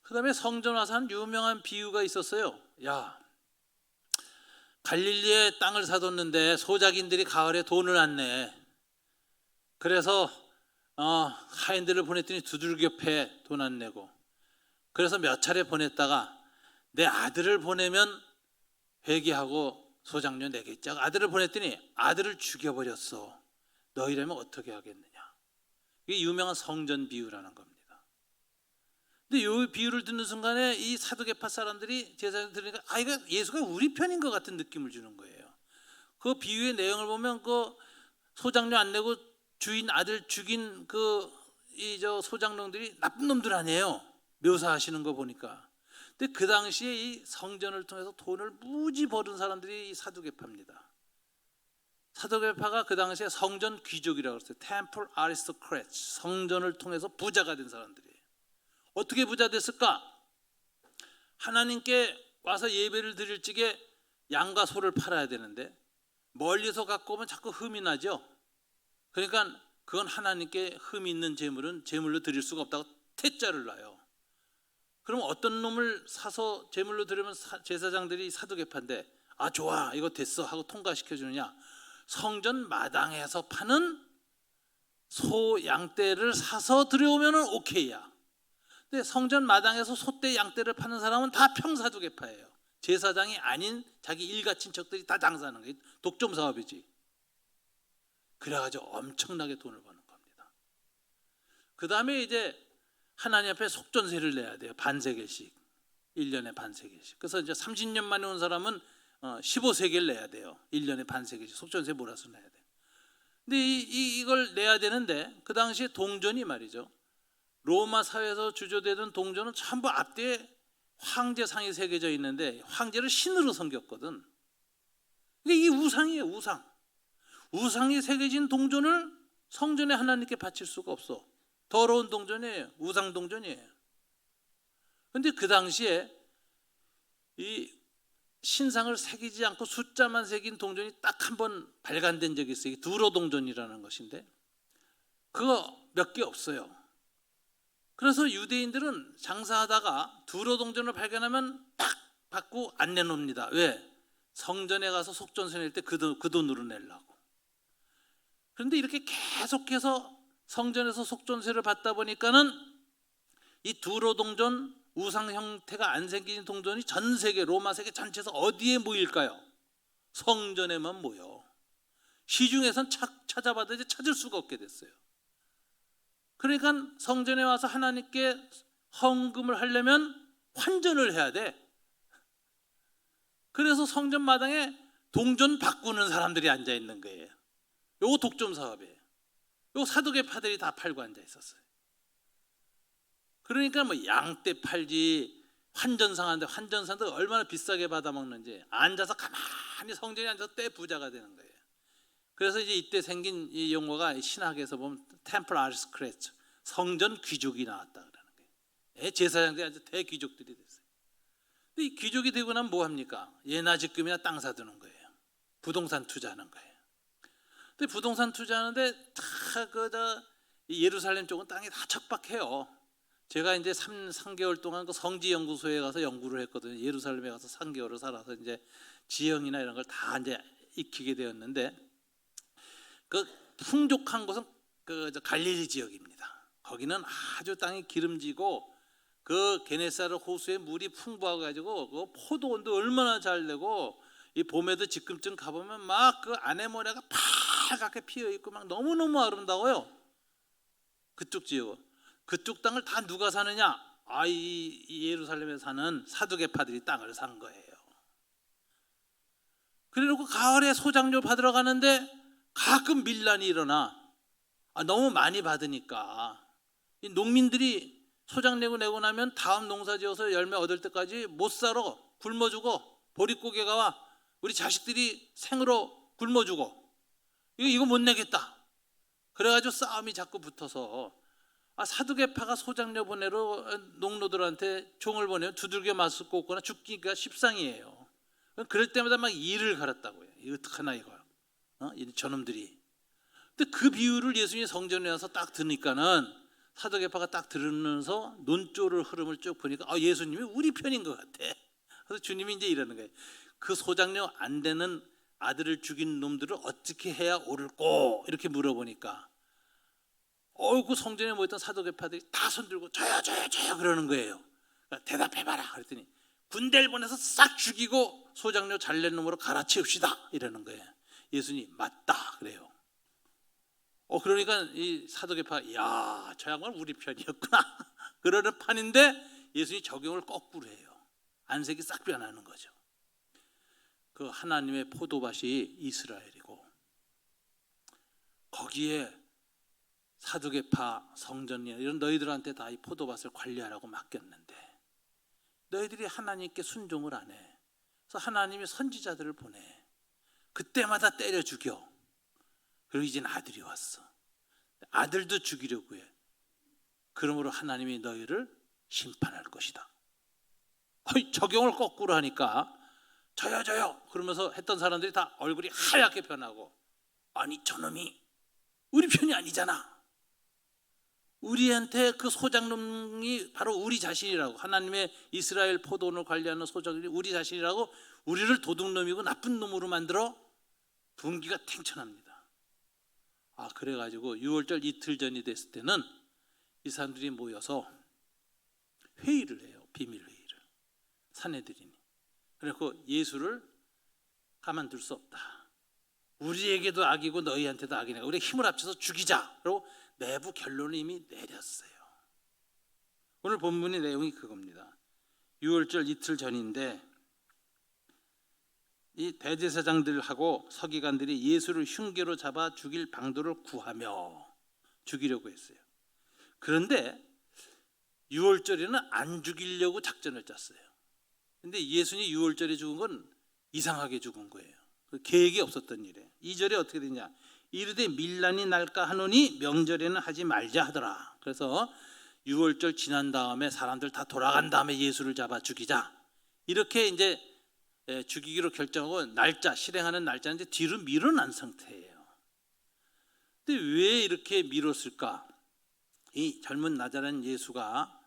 그 다음에 성전 와서 한 유명한 비유가 있었어요. 갈릴리에 땅을 사뒀는데 소작인들이 가을에 돈을 안 내. 그래서 하인들을 보냈더니 두들겨 패, 돈 안 내고. 그래서 몇 차례 보냈다가 내 아들을 보내면 회개하고 소장료 내겠지. 아들을 보냈더니 아들을 죽여버렸어. 너희라면 어떻게 하겠느냐. 이게 유명한 성전 비유라는 겁니다. 근데 이 비유를 듣는 순간에 이 사두개파 사람들이 제사장 들으니까 이거 예수가 우리 편인 것 같은 느낌을 주는 거예요. 그 비유의 내용을 보면 그 소장료 안 내고 주인 아들 죽인 저 소장농들이 나쁜 놈들 아니에요. 묘사하시는 거 보니까. 근데 그 당시에 이 성전을 통해서 돈을 무지 버는 사람들이 이 사두개파입니다. 사두개파가 그 당시에 성전 귀족이라고 했어요. Temple Aristocrats. 성전을 통해서 부자가 된 사람들이에요. 어떻게 부자 됐을까? 하나님께 와서 예배를 드릴 적에 양과 소를 팔아야 되는데 멀리서 갖고 오면 자꾸 흠이 나죠. 그러니까 그건 하나님께 흠이 있는 재물은 재물로 드릴 수가 없다고 퇴짜를 놔요. 그럼 어떤 놈을 사서 재물로 드리면 제사장들이 사두개파인데 좋아 이거 됐어 하고 통과시켜 주느냐? 성전 마당에서 파는 소 양떼를 사서 들여오면 오케이야. 근데 성전 마당에서 소떼 양떼를 파는 사람은 다 평사두개파예요. 제사장이 아닌 자기 일가 친척들이 다 장사하는 거예요. 독점 사업이지. 그래가지고 엄청나게 돈을 버는 겁니다. 그 다음에 이제 하나님 앞에 속전세를 내야 돼요. 반세겔씩. 1년에 반세겔씩. 그래서 이제 30년 만에 온 사람은 15세겔 내야 돼요. 1년에 반세겔씩. 속전세 몰아서 내야 돼요. 근데 이걸 내야 되는데 그 당시에 동전이 말이죠. 로마 사회에서 주조되던 동전은 전부 앞뒤에 황제상이 새겨져 있는데 황제를 신으로 섬겼거든. 이게 우상이에요. 우상이 새겨진 동전을 성전에 하나님께 바칠 수가 없어. 더러운 동전이에요. 우상 동전이에요. 그런데 그 당시에 이 신상을 새기지 않고 숫자만 새긴 동전이 딱 한 번 발간된 적이 있어요. 두로 동전이라는 것인데 그거 몇 개 없어요. 그래서 유대인들은 장사하다가 두로 동전을 발견하면 딱 받고 안 내놓습니다. 왜? 성전에 가서 속전세 낼 때 그 돈으로 내려고. 그런데 이렇게 계속해서 성전에서 속전세를 받다 보니까는 이 두로 동전 우상 형태가 안 생긴 동전이 전 세계 로마 세계 전체에서 어디에 모일까요? 성전에만 모여. 시중에선 찾아봐도 이제 찾을 수가 없게 됐어요. 그러니까 성전에 와서 하나님께 헌금을 하려면 환전을 해야 돼. 그래서 성전 마당에 동전 바꾸는 사람들이 앉아 있는 거예요. 요거 독점 사업이에요. 요거 사두개파들이 다 팔고 앉아 있었어요. 그러니까 양떼 팔지 환전상한데 환전상도 얼마나 비싸게 받아먹는지 앉아서 가만히 성전에 앉아서 때 부자가 되는 거예요. 그래서 이제 이때 생긴 이 용어가 신학에서 보면 템플 아리스크레츠 성전 귀족이 나왔다 그러는 거예요. 제사장들이 아주 대귀족들이 됐어요. 근데 이 귀족이 되고 나면 뭐 합니까? 예나 지금이나 땅 사두는 거예요. 부동산 투자하는 거예요. 근데 부동산 투자하는데 예루살렘 쪽은 땅이 다 척박해요. 제가 이제 3개월 동안 그 성지 연구소에 가서 연구를 했거든요. 예루살렘에 가서 3개월을 살아서 이제 지형이나 이런 걸 다 이제 익히게 되었는데, 그 풍족한 곳은 그 갈릴리 지역입니다. 거기는 아주 땅이 기름지고 그 게네사르 호수에 물이 풍부하고 가지고 그 포도원도 얼마나 잘 되고, 이 봄에도 지금쯤 가보면 막 그 아네모네가 파랗게 피어 있고 막 너무너무 아름다워요. 그쪽 지역, 그쪽 땅을 다 누가 사느냐? 이 예루살렘에 사는 사두개파들이 땅을 산 거예요. 그래놓고 가을에 소작료 받으러 가는데 가끔 밀란이 일어나. 너무 많이 받으니까 이 농민들이 소작 내고 나면 다음 농사 지어서 열매 얻을 때까지 못 살아. 굶어 죽어. 보릿고개가 와. 우리 자식들이 생으로 굶어 죽어. 이거 못 내겠다. 그래가지고 싸움이 자꾸 붙어서 사두개파가 소작료 보내러 농노들한테 종을 보내면 두들겨 맞고 없거나 죽기가 십상이에요. 그럴 때마다 막 이를 갈았다고요. 이거 어떡하나 이거. 저놈들이. 근데 그 비유를 예수님이 성전에 와서 딱 들으니까는 사두개파가 딱 들으면서 논조를 흐름을 쭉 보니까 예수님이 우리 편인 것 같아. 그래서 주님이 이제 이러는 거예요. 그 소작료 안 되는 아들을 죽인 놈들을 어떻게 해야 옳을꼬? 이렇게 물어보니까 그 성전에 모였던 사두개파들이 다 손들고 저요 그러는 거예요. 그러니까 대답해봐라 그랬더니 군대를 보내서 싹 죽이고 소작료 잘 낸 놈으로 갈아치웁시다 이러는 거예요. 예수님 맞다 그래요. 그러니까 이 사두개파 저 양반 우리 편이었구나 그러는 판인데 예수님이 적용을 거꾸로 해요. 안색이 싹 변하는 거죠. 그 하나님의 포도밭이 이스라엘이고 거기에 사두개파 성전이나 이런 너희들한테 다 이 포도밭을 관리하라고 맡겼는데 너희들이 하나님께 순종을 안 해. 그래서 하나님이 선지자들을 보내. 그때마다 때려 죽여. 그리고 이젠 아들이 왔어. 아들도 죽이려고 해. 그러므로 하나님이 너희를 심판할 것이다. 적용을 거꾸로 하니까 저요 그러면서 했던 사람들이 다 얼굴이 하얗게 변하고 아니 저놈이 우리 편이 아니잖아. 우리한테 그 소작농이 바로 우리 자신이라고. 하나님의 이스라엘 포도원을 관리하는 소작농이 우리 자신이라고 우리를 도둑놈이고 나쁜 놈으로 만들어 분기가 탱천합니다. 그래가지고 6월절 이틀 전이 됐을 때는 이 사람들이 모여서 회의를 해요. 비밀 회의를. 사내들이니. 그래서 예수를 가만둘 수 없다. 우리에게도 악이고 너희한테도 악이네. 우리 힘을 합쳐서 죽이자. 그리고 내부 결론을 이미 내렸어요. 오늘 본문의 내용이 그겁니다. 6월절 이틀 전인데 이 대제사장들하고 서기관들이 예수를 흉계로 잡아 죽일 방도를 구하며 죽이려고 했어요. 그런데 6월절에는 안 죽이려고 작전을 짰어요. 근데 예수님이 6월절에 죽은 건 이상하게 죽은 거예요. 계획이 없었던 일이에요. 2절에 어떻게 되냐? 이르되 밀란이 날까 하노니 명절에는 하지 말자 하더라. 그래서 6월절 지난 다음에 사람들 다 돌아간 다음에 예수를 잡아 죽이자. 이렇게 이제 죽이기로 결정하고 날짜, 실행하는 날짜는 뒤로 밀어난 상태예요. 근데 왜 이렇게 미뤘을까? 이 젊은 나자렛 예수가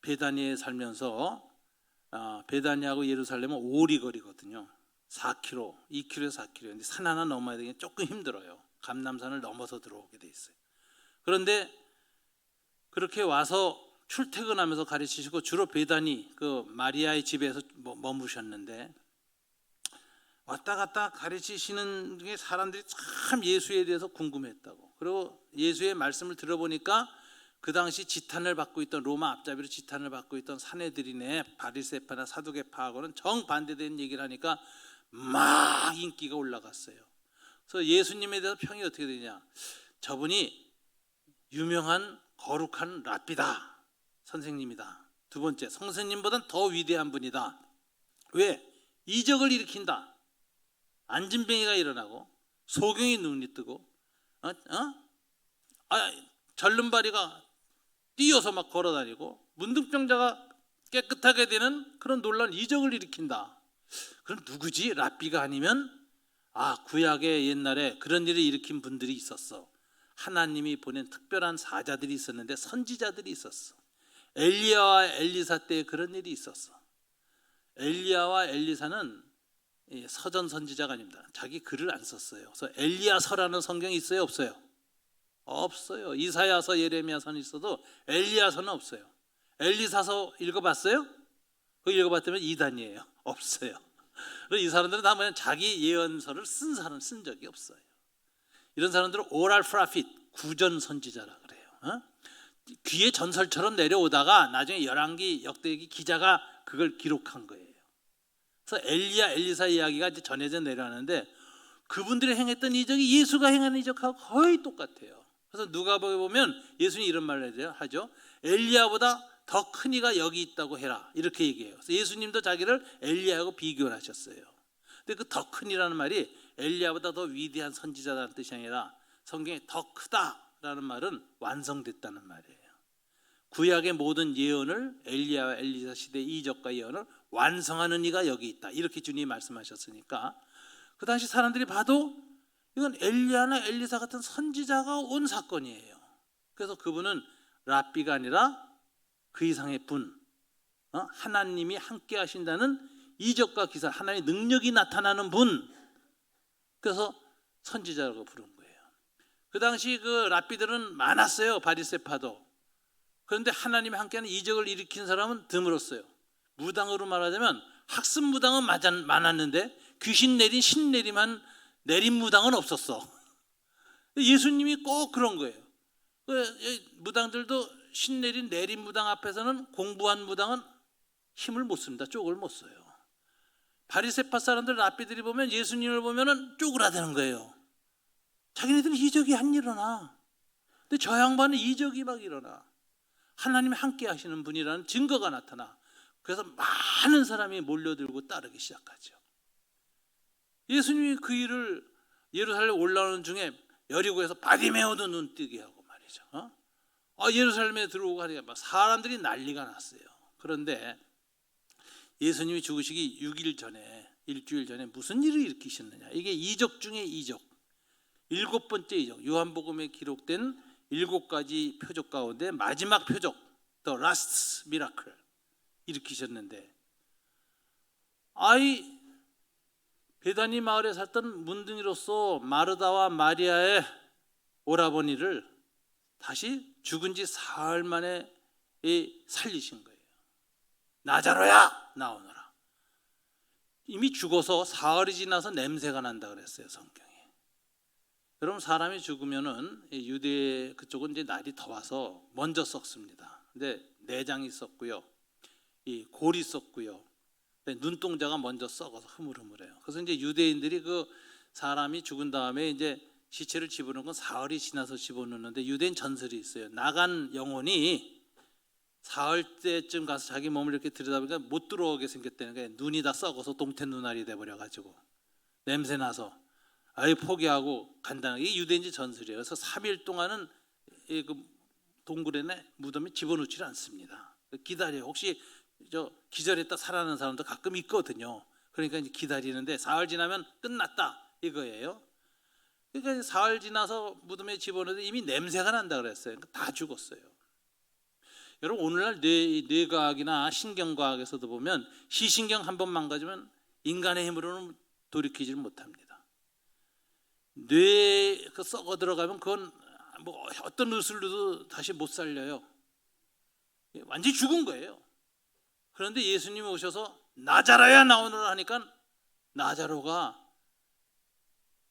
베다니에 살면서 베다니하고 예루살렘은 오리거리거든요. 4km, 2km에서 4km. 근데 산 하나 넘어야 되기 조금 힘들어요. 감람산을 넘어서 들어오게 돼 있어요. 그런데 그렇게 와서 출퇴근하면서 가르치시고 주로 베다니 그 마리아의 집에서 머무셨는데 왔다 갔다 가르치시는 게 사람들이 참 예수에 대해서 궁금했다고. 그리고 예수의 말씀을 들어보니까 그 당시 지탄을 받고 있던 로마 앞잡이로 지탄을 받고 있던 사내들이네 바리새파나 사두개파하고는 정반대된 얘기를 하니까 막 인기가 올라갔어요. 그래서 예수님에 대해서 평이 어떻게 되냐? 저분이 유명한 거룩한 랍비다. 선생님이다. 두 번째, 선생님보단 더 위대한 분이다. 왜? 이적을 일으킨다. 안진뱅이가 일어나고 소경이 눈이 뜨고 절름발이가 뛰어서 막 걸어다니고 문둥병자가 깨끗하게 되는 그런 놀라운 이적을 일으킨다. 그럼 누구지? 랍비가 아니면 구약의 옛날에 그런 일을 일으킨 분들이 있었어. 하나님이 보낸 특별한 사자들이 있었는데 선지자들이 있었어. 엘리야와 엘리사 때 그런 일이 있었어. 엘리야와 엘리사는 서전 선지자가 아닙니다. 자기 글을 안 썼어요. 그래서 엘리야서라는 성경이 있어요, 없어요? 없어요. 이사야서, 예레미야서는 있어도 엘리야서는 없어요. 엘리사서 읽어봤어요? 그거 읽어봤다면 이단이에요. 없어요. 그래서 이 사람들은 다 그냥 자기 예언서를 쓴 적이 없어요. 이런 사람들은 오랄 프라핏, 구전 선지자라 그래요. 귀에 전설처럼 내려오다가 나중에 열왕기, 역대기 기자가 그걸 기록한 거예요. 그래서 엘리야, 엘리사 이야기가 이제 전해져 내려가는데 그분들이 행했던 이적이 예수가 행하는 이적하고 거의 똑같아요. 그래서 누가복음에 보면 예수님이 이런 말을 하죠. 엘리야보다 더 큰 이가 여기 있다고 해라, 이렇게 얘기해요. 그래서 예수님도 자기를 엘리야하고 비교를 하셨어요. 근데 그 더 큰이라는 말이 엘리야보다 더 위대한 선지자라는 뜻이 아니라 성경에 더 크다라는 말은 완성됐다는 말이에요. 구약의 모든 예언을, 엘리야와 엘리사 시대의 이적과 예언을 완성하는 이가 여기 있다, 이렇게 주님이 말씀하셨으니까 그 당시 사람들이 봐도 이건 엘리야나 엘리사 같은 선지자가 온 사건이에요. 그래서 그분은 랍비가 아니라 그 이상의 분, 하나님이 함께 하신다는 이적과 기사, 하나님의 능력이 나타나는 분, 그래서 선지자라고 부른 거예요. 그 당시 그 랍비들은 많았어요. 바리새파도. 그런데 하나님이 함께하는 이적을 일으킨 사람은 드물었어요. 무당으로 말하자면 학습 무당은 많았는데 귀신 내린 신내림한 내림 무당은 없었어. 예수님이 꼭 그런 거예요. 무당들도 신내린 내림 무당 앞에서는 공부한 무당은 힘을 못 씁니다. 쪽을 못 써요. 바리새파 사람들 랍비들이 보면 예수님을 보면은 쪼그라드는 거예요. 자기네들은 이적이 안 일어나. 근데 저 양반은 이적이 막 일어나. 하나님이 함께 하시는 분이라는 증거가 나타나. 그래서 많은 사람이 몰려들고 따르기 시작하죠. 예수님이 그 일을 예루살렘 올라오는 중에 여리고에서 바디메오도 눈 뜨게 하고 말이죠. 예루살렘에 들어오고 하니까 막 사람들이 난리가 났어요. 그런데 예수님이 죽으시기 6일 전에, 일주일 전에 무슨 일을 일으키셨느냐? 이게 이적 중에 이적, 7번째 이적, 요한복음에 기록된 7가지 표적 가운데 마지막 표적, The Last Miracle 일으키셨는데, 베다니 마을에 살던 문둥이로서 마르다와 마리아의 오라버니를 다시 죽은 지 사흘 만에 살리신 거예요. 나자로야 나오너라. 이미 죽어서 사흘이 지나서 냄새가 난다 그랬어요, 성경에. 여러분, 사람이 죽으면은 유대 그쪽은 이제 날이 더워서 먼저 썩습니다. 근데 내장이 썩고요, 이 골이 썩고요, 눈동자가 먼저 썩어서 흐물흐물해요. 그래서 이제 유대인들이 그 사람이 죽은 다음에 이제 시체를 집어넣는 건 사흘이 지나서 집어넣는데, 유대인 전설이 있어요. 나간 영혼이 사흘 때쯤 가서 자기 몸을 이렇게 들여다보니까 못 들어오게 생겼다는 거예요. 눈이 다 썩어서 동태 눈알이 돼버려가지고 냄새 나서 아예 포기하고 간다는 게 유대인지 전설이에요. 그래서 3일 동안은 그 동굴에 무덤에 집어넣지 않습니다. 기다려요. 혹시 기절했다 살아나는 사람도 가끔 있거든요. 그러니까 이제 기다리는데 사흘 지나면 끝났다 이거예요. 그러니까 사흘 지나서 무덤에 집어넣어도 이미 냄새가 난다 그랬어요. 그러니까 다 죽었어요. 여러분, 오늘날 뇌과학이나 신경과학에서도 보면 시신경 한번 망가지면 인간의 힘으로는 돌이키지를 못합니다. 뇌에 썩어 들어가면 그건 뭐 어떤 의술로도 다시 못 살려요. 완전히 죽은 거예요. 그런데 예수님이 오셔서 나자로야 나오너라 하니까 나자로가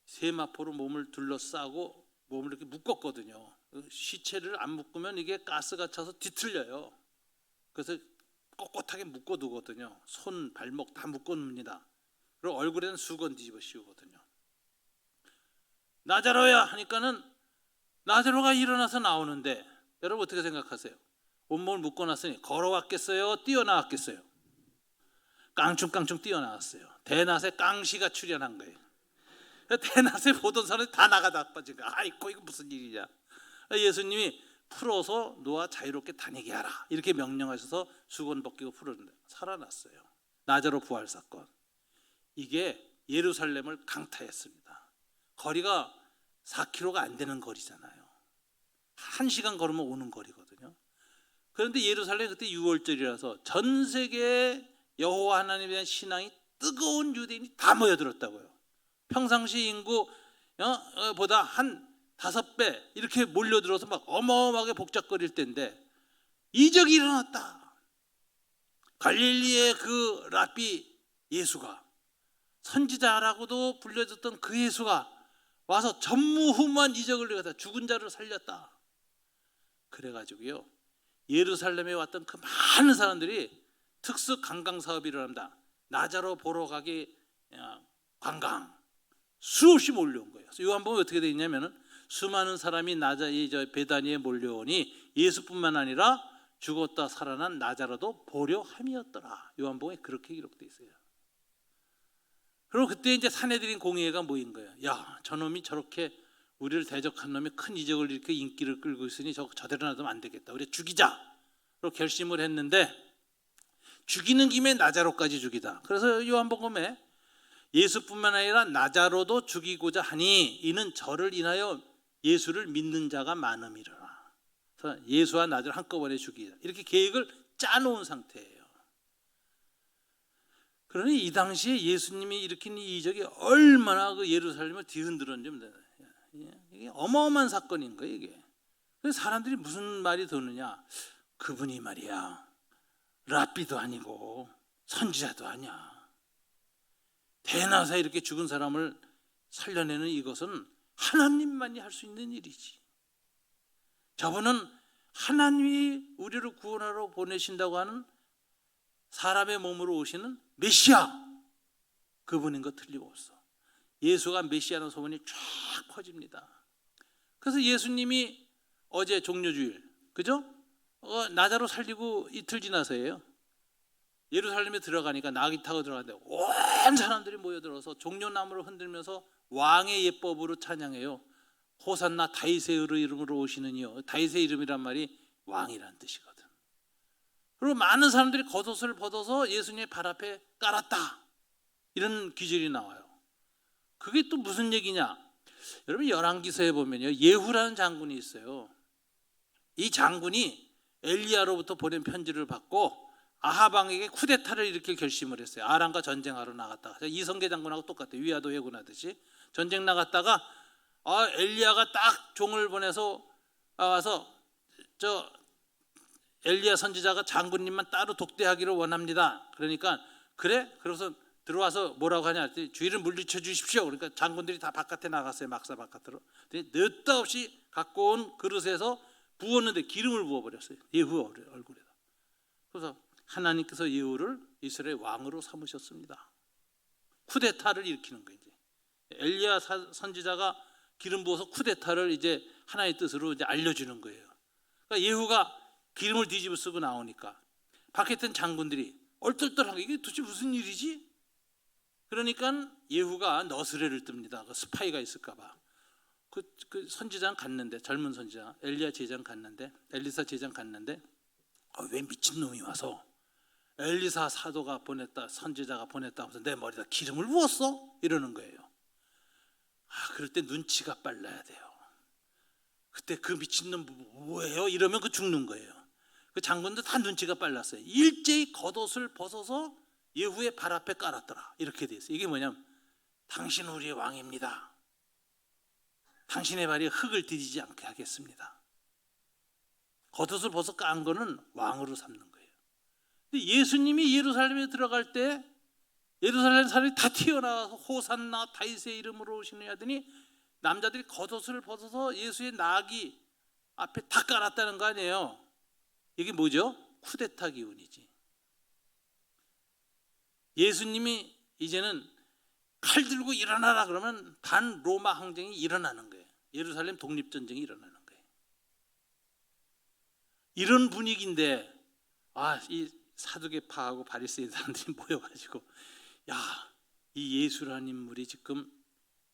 세마포로 몸을 둘러싸고 몸을 이렇게 묶었거든요. 시체를 안 묶으면 이게 가스가 차서 뒤틀려요. 그래서 꼿꼿하게 묶어두거든요. 손, 발목 다 묶어놓습니다. 그리고 얼굴에는 수건 뒤집어 씌우거든요. 나자로야 하니까는 나자로가 일어나서 나오는데, 여러분 어떻게 생각하세요? 온몸을 묶어놨으니 걸어왔겠어요? 뛰어나왔겠어요? 깡충깡충 뛰어나왔어요. 대낮에 깡시가 출현한 거예요. 대낮에 보던 사람이 다 나가다 빠진 거야. 아이고, 이거 무슨 일이냐. 예수님이 풀어서 놓아 자유롭게 다니게 하라. 이렇게 명령하셔서 수건 벗기고 풀었는데 살아났어요. 나자로 부활 사건. 이게 예루살렘을 강타했습니다. 거리가 4km가 안 되는 거리잖아요. 1시간 걸으면 오는 거리거든요. 그런데 예루살렘 그때 6월절이라서 전 세계에 여호와 하나님에 대한 신앙이 뜨거운 유대인이 다 모여들었다고요. 평상시 인구 보다 한 5배 이렇게 몰려들어서 막 어마어마하게 복잡거릴 때인데 이적이 일어났다. 갈릴리의 그 랍비 예수가, 선지자라고도 불려졌던 그 예수가 와서 전무후무한 이적을 일으켰다. 죽은 자를 살렸다. 그래가지고요, 예루살렘에 왔던 그 많은 사람들이 특수 관광 사업이 일어납니다. 나자로 보러 가기 관광 수없이 몰려온 거예요. 그래서 요한복음에 어떻게 되어 있냐면은 수많은 사람이 베다니에 몰려오니 예수뿐만 아니라 죽었다 살아난 나자로도 보려 함이었더라. 요한복음에 그렇게 기록되어 있어요. 그리고 그때 이제 사내들인 공회가 모인 거예요. 야, 저놈이 저렇게 우리를 대적한 놈이 큰 이적을 이렇게 인기를 끌고 있으니 저대로 놔두면 안 되겠다. 우리 죽이자. 로 결심을 했는데 죽이는 김에 나자로까지 죽이다. 그래서 요한복음에 예수뿐만 아니라 나자로도 죽이고자 하니 이는 저를 인하여 예수를 믿는 자가 많음이로라. 그래서 예수와 나자를 한꺼번에 죽이자. 이렇게 계획을 짜놓은 상태예요. 그러니 이 당시에 예수님이 일으킨 이 이적이 얼마나 그 예루살렘을 뒤흔들었는지 이게 어마어마한 사건인 거예요. 이게. 그래서 사람들이 무슨 말이 도느냐? 그분이 말이야 랍비도 아니고 선지자도 아니야. 대낮에 이렇게 죽은 사람을 살려내는 이것은 하나님만이 할 수 있는 일이지. 저분은 하나님이 우리를 구원하러 보내신다고 하는 사람의 몸으로 오시는 메시아, 그분인 거 틀림없어. 예수가 메시아라는 소문이 쫙 퍼집니다. 그래서 예수님이 어제 종료주일, 그죠? 나자로 살리고 이틀 지나서예요. 예루살렘에 들어가니까 나귀 타고 들어가는데 온 사람들이 모여들어서 종려나무를 흔들면서 왕의 예법으로 찬양해요. 호산나 다윗의 이름으로 오시는 이요. 다윗의 이름이란 말이 왕이란 뜻이거든. 그리고 많은 사람들이 겉옷을 벗어서 예수님의 발 앞에 깔았다. 이런 기절이 나와요. 그게 또 무슨 얘기냐? 여러분 열왕기서에 보면요, 예후라는 장군이 있어요. 이 장군이 엘리야로부터 보낸 편지를 받고 아합 왕에게 쿠데타를 일으킬 결심을 했어요. 아람과 전쟁하러 나갔다가 이성계 장군하고 똑같아요. 위화도 회군하듯이 전쟁 나갔다가 엘리야가 딱 종을 보내서 와서 저 엘리야 선지자가 장군님만 따로 독대하기를 원합니다. 그러니까 그래? 그래서 들어와서 뭐라고 하냐 했더니 주의를 물리쳐 주십시오. 그러니까 장군들이 다 바깥에 나갔어요. 막사 바깥으로. 느닷없이 갖고 온 그릇에서 부었는데 기름을 부어버렸어요. 예후 얼굴에다. 그래서 하나님께서 예후를 이스라엘 왕으로 삼으셨습니다. 쿠데타를 일으키는 거예요. 이제 엘리야 선지자가 기름 부어서 쿠데타를 이제 하나의 뜻으로 이제 알려주는 거예요. 그러니까 예후가 기름을 뒤집어 쓰고 나오니까 밖에 있던 장군들이 얼떨떨한 거, 이게 도대체 무슨 일이지? 그러니까 예후가 너스레를 뜹니다. 그 스파이가 있을까봐. 그 선지장 갔는데, 젊은 선지자 엘리야 제장 갔는데, 엘리사 제장 갔는데 왜 미친놈이 와서 엘리사 사도가 보냈다, 선지자가 보냈다 하면서 내 머리에다 기름을 부었어? 이러는 거예요. 그럴 때 눈치가 빨라야 돼요. 그때 그 미친놈 뭐예요? 이러면 그 죽는 거예요. 그 장군들 다 눈치가 빨랐어요. 일제히 겉옷을 벗어서 예후의 발 앞에 깔았더라. 이렇게 돼 있어요. 이게 뭐냐면 당신 우리의 왕입니다. 당신의 발이 흙을 디디지 않게 하겠습니다. 겉옷을 벗어 깐 거는 왕으로 삼는 거예요. 근데 예수님이 예루살렘에 들어갈 때 예루살렘 사람이 다 튀어나와서 호산나 다윗의 이름으로 오시느냐 하더니 남자들이 겉옷을 벗어서 예수의 나귀 앞에 다 깔았다는 거 아니에요. 이게 뭐죠? 쿠데타 기운이지. 예수님이 이제는 칼 들고 일어나라 그러면 반 로마 항쟁이 일어나는 거예요. 예루살렘 독립전쟁이 일어나는 거예요. 이런 분위기인데 이 사두개파하고 바리새인 사람들이 모여가지고 이 예수라는 인물이 지금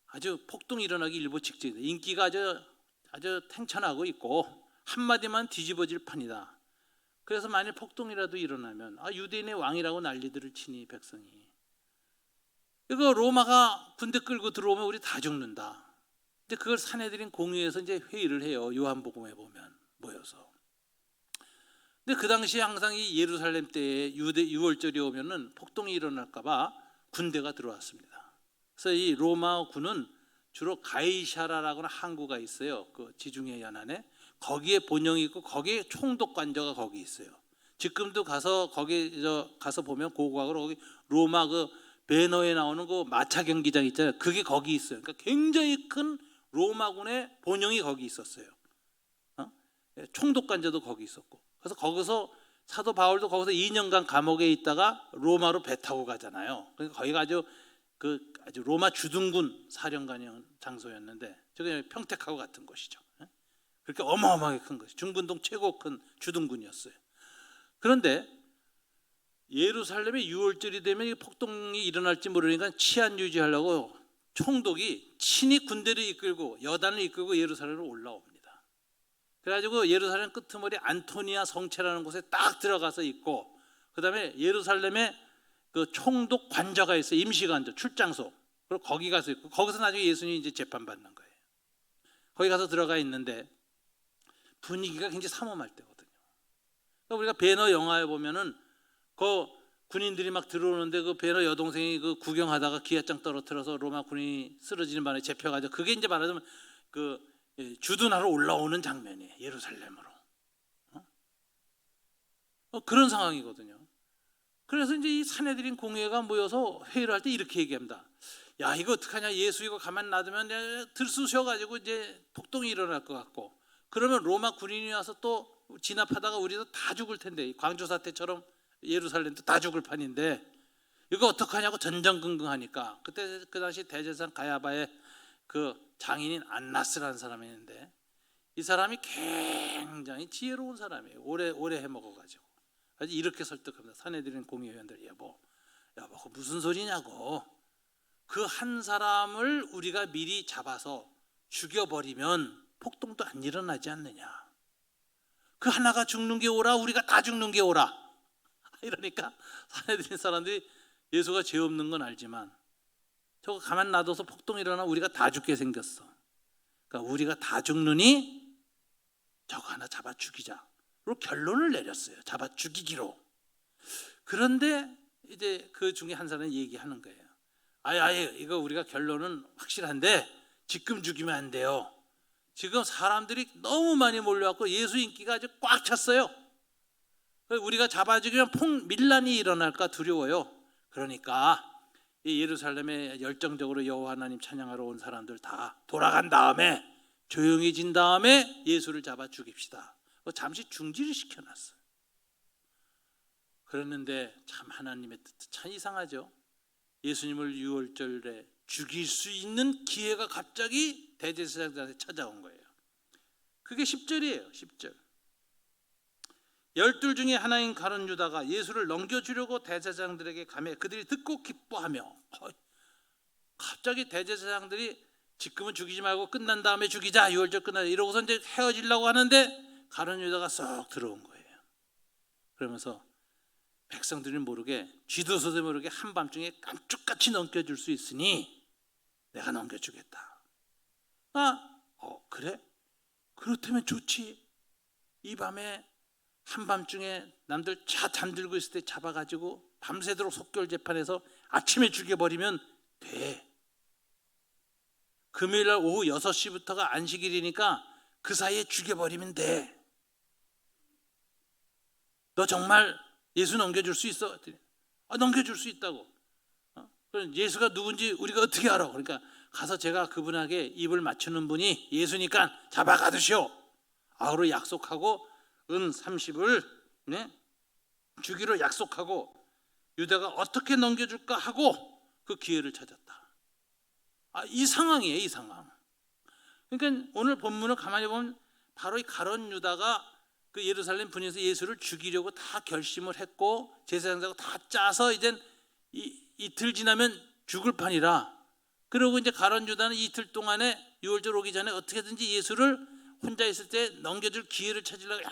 아주 폭동이 일어나기 일보 직전이다. 인기가 아주 탱천하고 있고 한마디만 뒤집어질 판이다. 그래서 만일 폭동이라도 일어나면 유대인의 왕이라고 난리들을 치니 백성이 이거 로마가 군대 끌고 들어오면 우리 다 죽는다. 근데 그걸 사내들인 공유해서 이제 회의를 해요. 요한복음에 보면 모여서. 근데 그 당시에 항상 이 예루살렘 때에 유월절이 오면은 폭동이 일어날까봐 군대가 들어왔습니다. 그래서 이 로마군은 주로 가이샤라라고는 항구가 있어요. 그 지중해 연안에 거기에 본영이 있고 거기에 총독 관저가 거기 있어요. 지금도 가서 거기 가서 보면 고고학으로 거기 로마 그 배너에 나오는 그 마차 경기장 있잖아요. 그게 거기 있어요. 그러니까 굉장히 큰 로마군의 본영이 거기 있었어요. 총독 관저도 거기 있었고. 그래서 거기서 사도 바울도 거기서 2년간 감옥에 있다가 로마로 배 타고 가잖아요. 그러니까 거기가 아주 로마 주둔군 사령관이었는 장소였는데 저게 평택하고 같은 곳이죠. 그렇게 어마어마하게 큰 것이 중근동 최고 큰 주둔군이었어요. 그런데 예루살렘에 유월절이 되면 폭동이 일어날지 모르니까 치안 유지하려고 총독이 친히 군대를 이끌고 여단을 이끌고 예루살렘으로 올라옵니다. 그래가지고 예루살렘 끄트머리 안토니아 성체라는 곳에 딱 들어가서 있고, 그 다음에 예루살렘에 그 총독 관저가 있어요. 임시관저, 출장소. 그리고 거기 가서 있고, 거기서 나중에 예수님이 이제 재판받는 거예요. 거기 가서 들어가 있는데 분위기가 굉장히 삼엄할 때거든요. 그러니까 우리가 배너 영화에 보면은 그 군인들이 막 들어오는데 그 배너 여동생이 그 구경하다가 기아장 떨어뜨려서 로마 군인이 쓰러지는 바람에 잡혀가지고, 그게 이제 말하자면 그 주둔하러 올라오는 장면이에요. 예루살렘으로. 그런 상황이거든요. 그래서 이제 이 사내들인 공회가 모여서 회의를 할 때 이렇게 얘기합니다. 야, 이거 어떡하냐? 예수 이거 가만 놔두면 들쑤셔가지고 이제 폭동이 일어날 것 같고, 그러면 로마 군인이 와서 또 진압하다가 우리도 다 죽을 텐데, 광주 사태처럼 예루살렘도 다 죽을 판인데 이거 어떡하냐고 전전긍긍하니까, 그때 그 당시 대제사장 가야바의 그 장인인 안나스라는 사람이 있는데, 이 사람이 굉장히 지혜로운 사람이에요. 오래 해먹어가지고 이렇게 설득합니다. 사내들인 공의회원들, 여보 그거 무슨 소리냐고. 그 한 사람을 우리가 미리 잡아서 죽여버리면 폭동도 안 일어나지 않느냐. 그 하나가 죽는 게 옳아, 우리가 다 죽는 게 옳아. 이러니까 사내들인 사람들이 예수가 죄 없는 건 알지만 저거 가만 놔둬서 폭동이 일어나면 우리가 다 죽게 생겼어. 그러니까 우리가 다 죽느니 저거 하나 잡아 죽이자. 로 결론을 내렸어요. 잡아 죽이기로. 그런데 이제 그 중에 한 사람이 얘기하는 거예요. 아예 이거 우리가 결론은 확실한데 지금 죽이면 안 돼요. 지금 사람들이 너무 많이 몰려왔고 예수 인기가 아주 꽉 찼어요. 우리가 잡아 죽이면 밀란이 일어날까 두려워요. 그러니까 이 예루살렘에 열정적으로 여호와 하나님 찬양하러 온 사람들 다 돌아간 다음에 조용해진 다음에 예수를 잡아 죽입시다. 잠시 중지를 시켜놨어요. 그랬는데 참 하나님의 뜻은 참 이상하죠. 예수님을 유월절에 죽일 수 있는 기회가 갑자기 대제사장들한테 찾아온 거예요. 그게 10절이에요. 10절. 12 중에 하나인 가룟 유다가 예수를 넘겨주려고 대제사장들에게 가매 그들이 듣고 기뻐하며, 갑자기 대제사장들이 지금은 죽이지 말고 끝난 다음에 죽이자, 유월절 끝나자 이러고서 이제 헤어지려고 하는데 가룟 유다가 쏙 들어온 거예요. 그러면서 백성들이 모르게, 쥐도서도 모르게 한밤중에 깜짝같이 넘겨줄 수 있으니 내가 넘겨주겠다. 그래? 그렇다면 좋지. 이 밤에 한밤중에 남들 잠들고 있을 때 잡아가지고 밤새도록 속결 재판해서 아침에 죽여버리면 돼. 금요일날 오후 6시부터가 안식일이니까 그 사이에 죽여버리면 돼. 너 정말 예수 넘겨줄 수 있어? 넘겨줄 수 있다고. 그럼 예수가 누군지 우리가 어떻게 알아? 그러니까 가서 제가 그분에게 입을 맞추는 분이 예수니까 잡아가두시오. 아우로 약속하고 은 30을 주기로 약속하고 유다가 어떻게 넘겨줄까 하고 그 기회를 찾았다. 이 상황이에요. 이 상황. 그러니까 오늘 본문을 가만히 보면 바로 이 가룟 유다가 그 예루살렘 분에서 예수를 죽이려고 다 결심을 했고 제사장들하고 다 짜서 이제 이틀 지나면 죽을 판이라. 그리고 이제 가룟 유다는 이틀 동안에 유월절 오기 전에 어떻게든지 예수를 혼자 있을 때 넘겨줄 기회를 찾으려고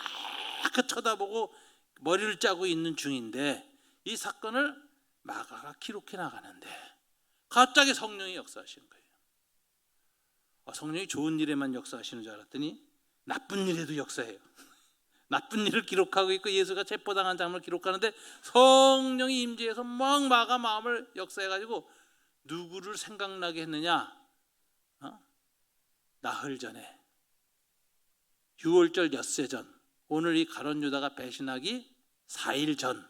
약간 쳐다보고 머리를 짜고 있는 중인데 이 사건을 마가가 기록해 나가는데 갑자기 성령이 역사하시는 거예요. 성령이 좋은 일에만 역사하시는 줄 알았더니 나쁜 일에도 역사해요. 나쁜 일을 기록하고 있고 예수가 체포당한 장면을 기록하는데 성령이 임재해서 막 마가 마음을 역사해가지고 누구를 생각나게 했느냐? 나흘 전에 6월절 엿새 전, 오늘 이 가룟 유다가 배신하기 4일 전,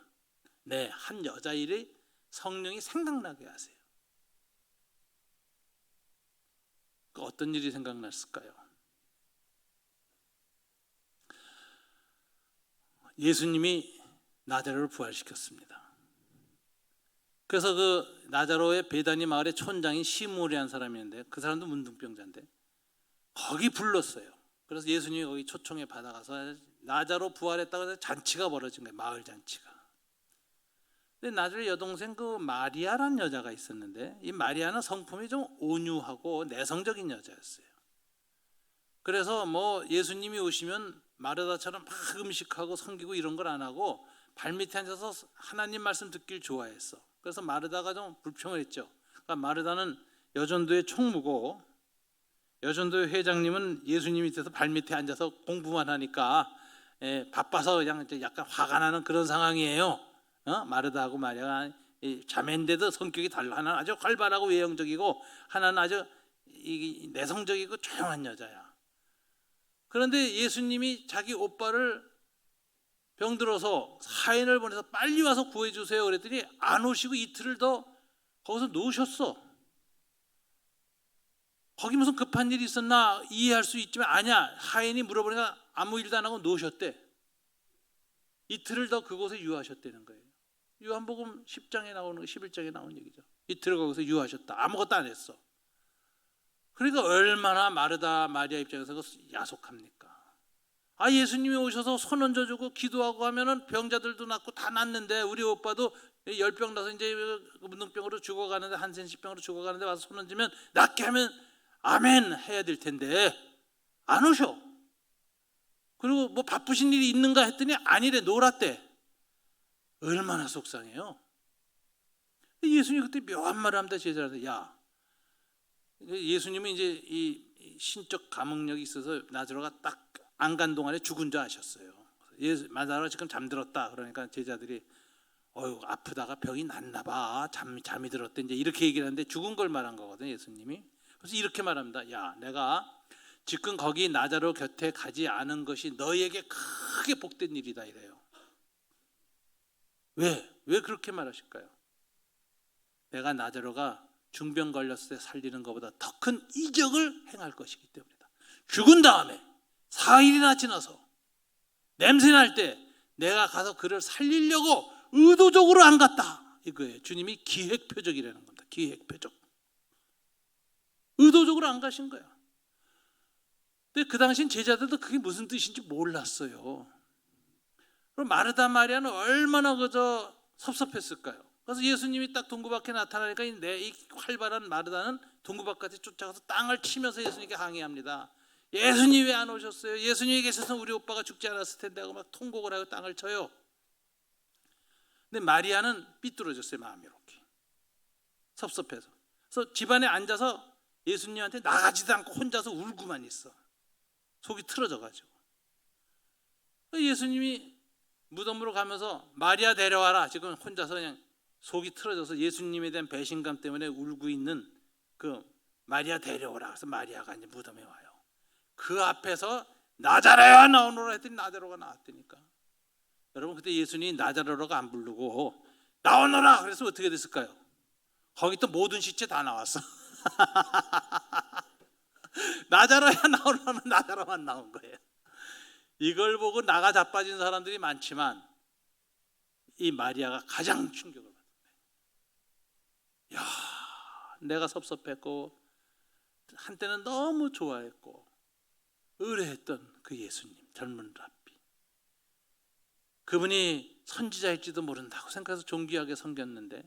한 여자일이 성령이 생각나게 하세요. 어떤 일이 생각났을까요? 예수님이 나자로를 부활시켰습니다. 그래서 그 나자로의 베다니 마을의 촌장인 시므온이라는 사람이었는데 그 사람도 문둥병자인데 거기 불렀어요. 그래서 예수님이 거기 초청에 받아가서 나자로 부활했다고 해서 잔치가 벌어진 거예요. 마을 잔치가. 근데 나자로의 여동생 그 마리아라는 여자가 있었는데 이 마리아는 성품이 좀 온유하고 내성적인 여자였어요. 그래서 뭐 예수님이 오시면 마르다처럼 막 음식하고 섬기고 이런 걸 안 하고 발밑에 앉아서 하나님 말씀 듣길 좋아했어. 그래서 마르다가 좀 불평을 했죠. 그러니까 마르다는 여전도의 총무고 여전도의 회장님은 예수님 밑에서 발밑에 앉아서 공부만 하니까 바빠서 그냥 약간 화가 나는 그런 상황이에요. 마르다하고 마리아가 자매인데도 성격이 달라. 하나는 아주 활발하고 외형적이고 하나는 아주 내성적이고 조용한 여자야. 그런데 예수님이 자기 오빠를 병들어서 사인을 보내서 빨리 와서 구해주세요 그랬더니 안 오시고 이틀을 더 거기서 놓으셨어. 거기 무슨 급한 일이 있었나 이해할 수 있지만 아니야. 하인이 물어보니까 아무 일도 안 하고 놓으셨대. 이틀을 더 그곳에 유하셨다는 거예요. 요한복음 10장에 나오는 거 11장에 나오는 얘기죠. 이틀을 거기서 유하셨다. 아무것도 안 했어. 그러니까 얼마나 마르다 마리아 입장에서 야속합니까? 예수님이 오셔서 손 얹어주고 기도하고 하면은 병자들도 낫고 다 낫는데 우리 오빠도 열병 나서 이제 문둥병으로 죽어가는데 한센시병으로 죽어가는데 와서 손 얹으면 낫게 하면 아멘 해야 될 텐데 안 오셔. 그리고 뭐 바쁘신 일이 있는가 했더니 아니래, 놀았대. 얼마나 속상해요. 예수님이 그때 묘한 말을 합니다. 제자한테 야, 예수님은 이제 이 신적 감흥력이 있어서 나자로가 딱 안 간 동안에 죽은 줄 아셨어요. 나자로가 지금 잠들었다. 그러니까 제자들이 아프다가 병이 났나 봐. 잠이 들었대. 이제 이렇게 얘기를 하는데 죽은 걸 말한 거거든요, 예수님이. 그래서 이렇게 말합니다. 야, 내가 지금 거기 나자로 곁에 가지 않은 것이 너희에게 크게 복된 일이다 이래요. 왜 그렇게 말하실까요? 내가 나자로가 중병 걸렸을 때 살리는 것보다 더 큰 이적을 행할 것이기 때문이다. 죽은 다음에 4일이나 지나서 냄새 날 때 내가 가서 그를 살리려고 의도적으로 안 갔다 이거예요. 주님이 기획표적이라는 겁니다. 기획표적. 의도적으로 안 가신 거야. 근데 그 당시엔 제자들도 그게 무슨 뜻인지 몰랐어요. 그럼 마르다 마리아는 얼마나 그저 섭섭했을까요? 그래서 예수님이 딱 동굴 밖에 나타나니까 이 활발한 마르다는 동굴 밖까지 쫓아가서 땅을 치면서 예수님께 항의합니다. 예수님 왜 안 오셨어요? 예수님이 계셔서 우리 오빠가 죽지 않았을 텐데 하고 막 통곡을 하고 땅을 쳐요. 근데 마리아는 삐뚤어졌어요. 마음이 이렇게 섭섭해서. 그래서 집안에 앉아서 예수님한테 나가지도 않고 혼자서 울고만 있어. 속이 틀어져가지고. 예수님이 무덤으로 가면서 마리아 데려와라. 지금 혼자서 그냥 속이 틀어져서 예수님에 대한 배신감 때문에 울고 있는 그 마리아 데려오라. 그래서 마리아가 이제 무덤에 와요. 그 앞에서 나자로야 나오노라 했더니 나자로가 나왔다니까. 여러분 그때 예수님이 나자로가 안 부르고 나오너라 그래서 어떻게 됐을까요? 거기 또 모든 시체 다 나왔어. 나자로야 나오노라는 나자로만 나온 거예요. 이걸 보고 나가 자빠진 사람들이 많지만 이 마리아가 가장 충격을 받은 거예요. 야, 내가 섭섭했고 한때는 너무 좋아했고 의뢰했던 그 예수님, 젊은 랍비, 그분이 선지자일지도 모른다고 생각해서 존귀하게 섬겼는데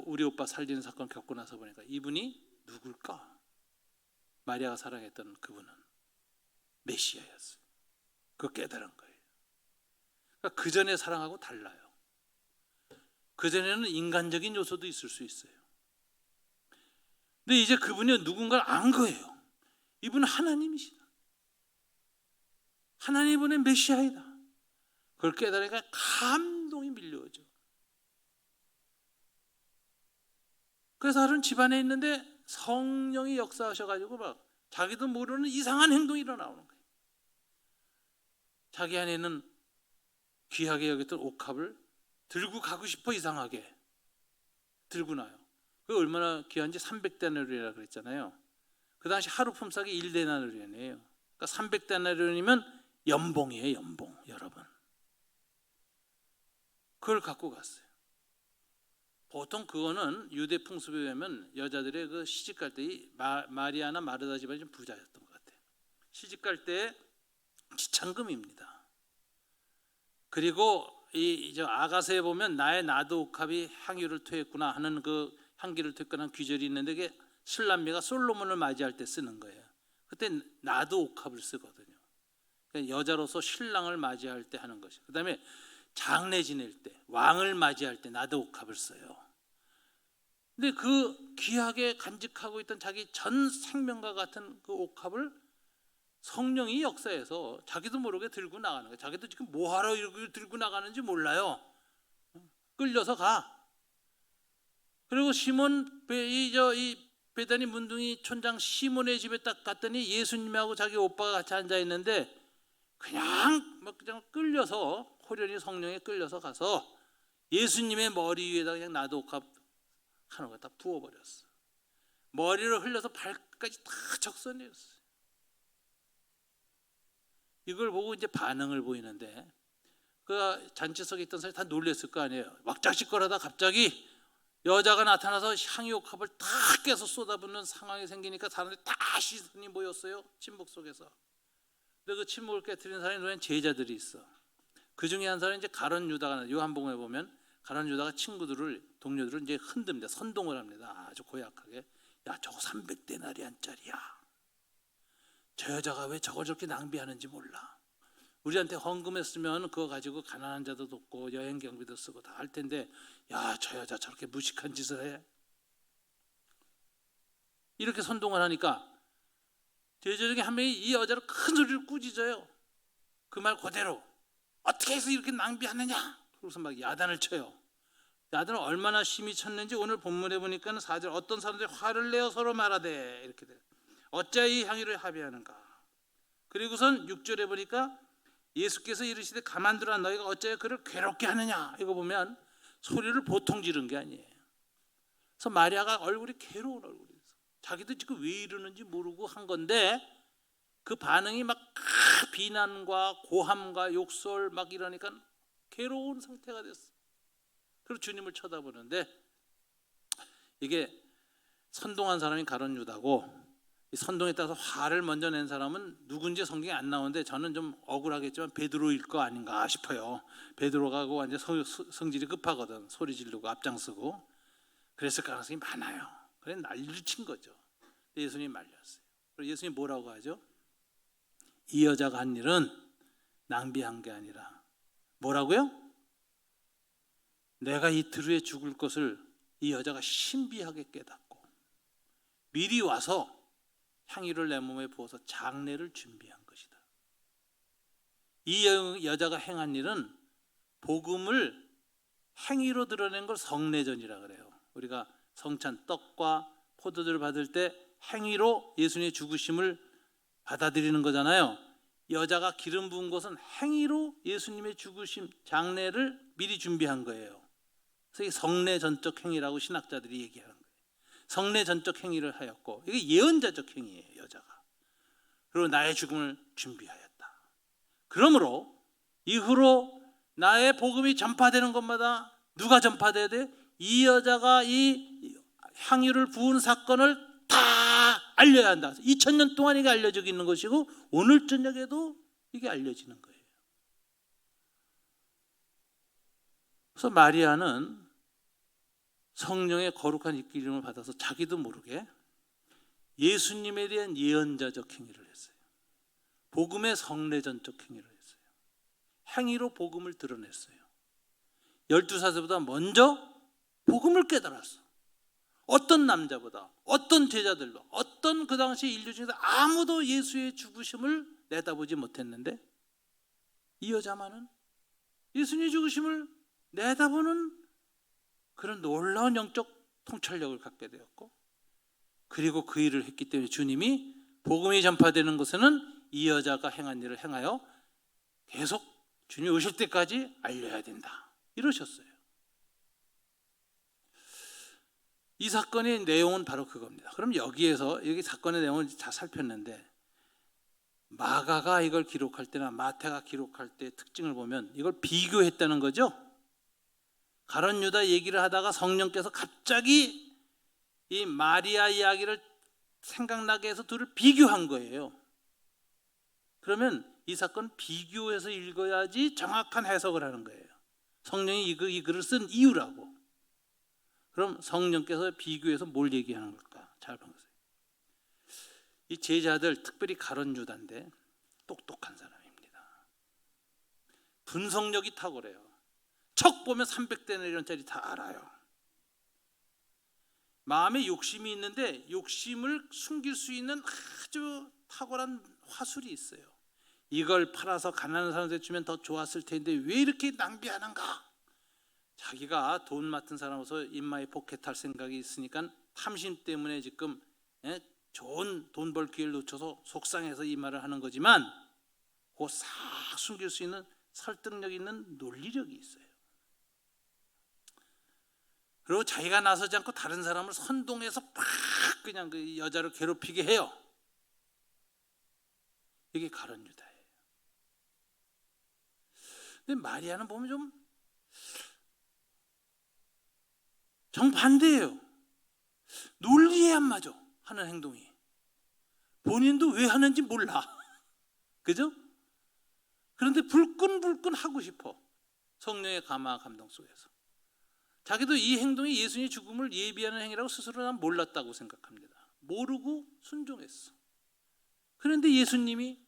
우리 오빠 살리는 사건 겪고 나서 보니까 이분이 누굴까? 마리아가 사랑했던 그분은 메시아였어요. 그거 깨달은 거예요. 그러니까 그 전에 사랑하고 달라요. 그 전에는 인간적인 요소도 있을 수 있어요. 근데 이제 그분이 누군가를 안 거예요. 이분은 하나님이시다. 하나님의 메시아이다. 그걸 깨달으니까 감동이 밀려오죠. 그래서 하루는 집안에 있는데 성령이 역사하셔가지고 막 자기도 모르는 이상한 행동이 일어나오는 거예요. 자기 안에는 귀하게 여겼던 옥합을 들고 가고 싶어. 이상하게 들고 나요. 그게 얼마나 귀한지 300데나리온이라고 그랬잖아요. 그 당시 하루 품삯이 1데나리온이에요. 그러니까 300데나리온이면 연봉이에요. 연봉. 여러분, 그걸 갖고 갔어요. 보통 그거는 유대 풍습에 의하면 여자들의 그 시집 갈 때 마리아나 마르다 집안이 좀 부자였던 것 같아요. 시집 갈 때 지참금입니다. 그리고 이 아가서에 보면 나의 나도 옥합이 향유를 토했구나 하는 그 향기를 토했구나 하는 귀절이 있는데 그게 신랑미가 솔로몬을 맞이할 때 쓰는 거예요. 그때 나도 옥합을 쓰거든요. 그러니까 여자로서 신랑을 맞이할 때 하는 것이. 그다음에 장례 지낼 때, 왕을 맞이할 때 나도 옥합을 써요. 근데 그 귀하게 간직하고 있던 자기 전 생명과 같은 그 옥합을 성령이 역사해서 자기도 모르게 들고 나가는 거예요. 자기도 지금 뭐하러 이렇게 들고 나가는지 몰라요. 끌려서 가. 그리고 시몬 이 베다니 문둥이 촌장 시몬의 집에 딱 갔더니 예수님하고 자기 오빠가 같이 앉아 있는데 그냥 끌려서 호련히 성령에 끌려서 가서 예수님의 머리 위에다 그냥 나도 옥합 하는 거 다 부어버렸어. 머리를 흘려서 발까지 다 적셔냈어요. 이걸 보고 이제 반응을 보이는데 그 잔치석에 있던 사람이 다 놀랬을 거 아니에요. 왁자지껄하다 갑자기 여자가 나타나서 향유옥합을 다 깨서 쏟아붓는 상황이 생기니까 사람들이 다 시선이 모였어요. 침묵 속에서. 근데 그 침묵을 깨뜨리는 사람이 눈엔 제자들이 있어. 그 중에 한 사람이 이제 가룟 유다가, 요한복음에 보면 가룟 유다가 동료들을 이제 흔듭니다. 선동을 합니다. 아주 고약하게. 야, 저거 300데나리온짜리야. 저 여자가 왜 저걸 저렇게 낭비하는지 몰라. 우리한테 헌금했으면 그거 가지고 가난한 자도 돕고 여행 경비도 쓰고 다 할 텐데, 야, 저 여자 저렇게 무식한 짓을 해. 이렇게 선동을 하니까 제자 중에 한 명이 이 여자를 큰 소리로 꾸짖어요. 그 말 그대로. 어떻게 해서 이렇게 낭비하느냐. 그래서 막 야단을 쳐요. 야단을 얼마나 심히 쳤는지 오늘 본문에 보니까 4절 어떤 사람들이 화를 내어 서로 말하되 이렇게 돼요. 어찌하여 이 향유를 합의하는가. 그리고선 6절에 보니까 예수께서 이르시되 가만두라 너희가 어찌하여 그를 괴롭게 하느냐. 이거 보면 소리를 보통 지른 게 아니에요. 그래서 마리아가 얼굴이 괴로운 얼굴이었어. 자기도 지금 왜 이러는지 모르고 한 건데 그 반응이 막 비난과 고함과 욕설 막 이러니까 괴로운 상태가 됐어. 그리고 주님을 쳐다보는데 이게 선동한 사람이 가룟 유다고 이 선동에 따라서 화를 먼저 낸 사람은 누군지 성경에 안 나오는데 저는 좀 억울하겠지만 베드로일 거 아닌가 싶어요. 베드로가 완전 성질이 급하거든. 소리 지르고 앞장서고 그랬을 가능성이 많아요. 그래 난리를 친 거죠. 예수님이 말렸어요. 그리고 예수님이 뭐라고 하죠? 이 여자가 한 일은 낭비한 게 아니라 뭐라고요? 내가 이틀 후에 죽을 것을 이 여자가 신비하게 깨닫고 미리 와서 향유를 내 몸에 부어서 장례를 준비한 것이다. 이 여자가 행한 일은 복음을 행위로 드러낸 걸 성례전이라 그래요. 우리가 성찬 떡과 포도주를 받을 때 행위로 예수님의 죽으심을 받아들이는 거잖아요. 여자가 기름 부은 것은 행위로 예수님의 죽으심 장례를 미리 준비한 거예요. 그래서 이 성례전적 행위라고 신학자들이 얘기하는 거예요. 성례전적 행위를 하였고 이게 예언자적 행위예요. 여자가. 그리고 나의 죽음을 준비하였다. 그러므로 이후로 나의 복음이 전파되는 것마다 누가 전파돼야 돼? 이 여자가 이 향유를 부은 사건을 다 알려야 한다. 2000년 동안 이게 알려지고 있는 것이고 오늘 저녁에도 이게 알려지는 거예요. 그래서 마리아는 성령의 거룩한 이끌림을 받아서 자기도 모르게 예수님에 대한 예언자적 행위를 했어요. 복음의 성례전적 행위를 했어요. 행위로 복음을 드러냈어요. 12사도보다 먼저 복음을 깨달았어. 어떤 남자보다, 어떤 제자들도, 어떤 그 당시 인류 중에서 아무도 예수의 죽으심을 내다보지 못했는데 이 여자만은 예수님의 죽으심을 내다보는 그런 놀라운 영적 통찰력을 갖게 되었고, 그리고 그 일을 했기 때문에 주님이 복음이 전파되는 것에는 이 여자가 행한 일을 행하여 계속 주님이 오실 때까지 알려야 된다, 이러셨어요. 이 사건의 내용은 바로 그겁니다. 그럼 여기에서 여기 사건의 내용을 다 살폈는데 마가가 이걸 기록할 때나 마태가 기록할 때 특징을 보면 이걸 비교했다는 거죠. 가룟 유다 얘기를 하다가 성령께서 갑자기 이 마리아 이야기를 생각나게 해서 둘을 비교한 거예요. 그러면 이 사건 비교해서 읽어야지 정확한 해석을 하는 거예요. 성령이 이 글을 쓴 이유라고. 그럼 성령께서 비교해서 뭘 얘기하는 걸까? 잘 보세요. 이 제자들, 특별히 가룟 유다인데 똑똑한 사람입니다. 분석력이 탁월해요. 척 보면 300데나리온짜리 다 알아요. 마음에 욕심이 있는데 욕심을 숨길 수 있는 아주 탁월한 화술이 있어요. 이걸 팔아서 가난한 사람한테 주면 더 좋았을 텐데 왜 이렇게 낭비하는가? 자기가 돈 맡은 사람으로서 인마에 포켓할 생각이 있으니까 탐심 때문에 지금 좋은 돈 벌 기회를 놓쳐서 속상해서 이 말을 하는 거지만 그거 싹 숨길 수 있는 설득력 있는 논리력이 있어요. 그리고 자기가 나서지 않고 다른 사람을 선동해서 팍 그냥 그 여자를 괴롭히게 해요. 이게 가룟 유다예요. 근데 마리아는 보면 좀 정반대예요. 논리에 안 맞아, 하는 행동이. 본인도 왜 하는지 몰라. 그죠? 그런데 불끈불끈 하고 싶어. 성령의 감화 감동 속에서. 자기도 이 행동이 예수님의 죽음을 예비하는 행위라고 스스로는 몰랐다고 생각합니다. 모르고 순종했어. 그런데 예수님이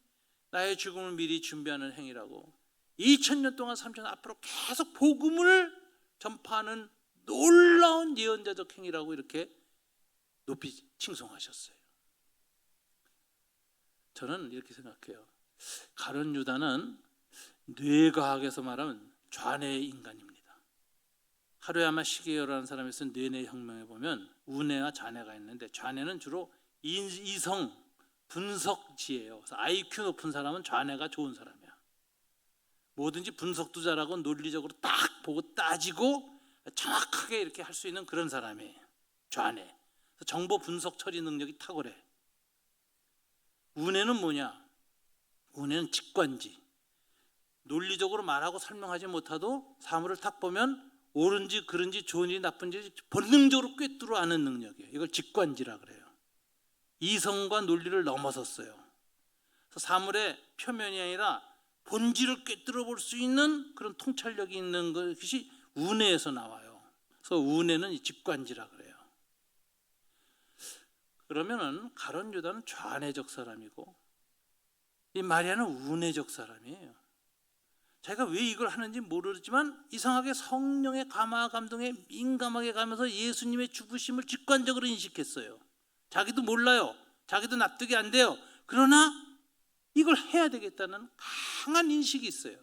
나의 죽음을 미리 준비하는 행위라고 2000년 동안 3000년 앞으로 계속 복음을 전파하는 놀라운 예언자적 행위라고 이렇게 높이 칭송하셨어요. 저는 이렇게 생각해요. 가룟 유다는 뇌과학에서 말하면 좌뇌 인간입니다. 하루에 아마 시계열하는 사람이 쓴 뇌내 혁명에 보면 우뇌와 좌뇌가 있는데 좌뇌는 주로 이성 분석지예요. 그래서 IQ 높은 사람은 좌뇌가 좋은 사람이야. 뭐든지 분석도 잘하고 논리적으로 딱 보고 따지고 정확하게 이렇게 할 수 있는 그런 사람이에요. 좌뇌. 정보 분석 처리 능력이 탁월해. 우뇌는 뭐냐? 우뇌는 직관지. 논리적으로 말하고 설명하지 못하도 사물을 딱 보면 옳은지 그른지 좋은지 나쁜지 본능적으로 꿰뚫어 아는 능력이에요. 이걸 직관지라 그래요. 이성과 논리를 넘어섰어요. 그래서 사물의 표면이 아니라 본질을 꿰뚫어 볼 수 있는 그런 통찰력이 있는 것이 우뇌에서 나와요. 그래서 우뇌는 이 직관지라 그래요. 그러면은 가룟 유다는 좌뇌적 사람이고 이 마리아는 우뇌적 사람이에요. 자기가 왜 이걸 하는지 모르지만 이상하게 성령의 감화 감동에 민감하게 가면서 예수님의 죽으심을 직관적으로 인식했어요. 자기도 몰라요. 자기도 납득이 안 돼요. 그러나 이걸 해야 되겠다는 강한 인식이 있어요.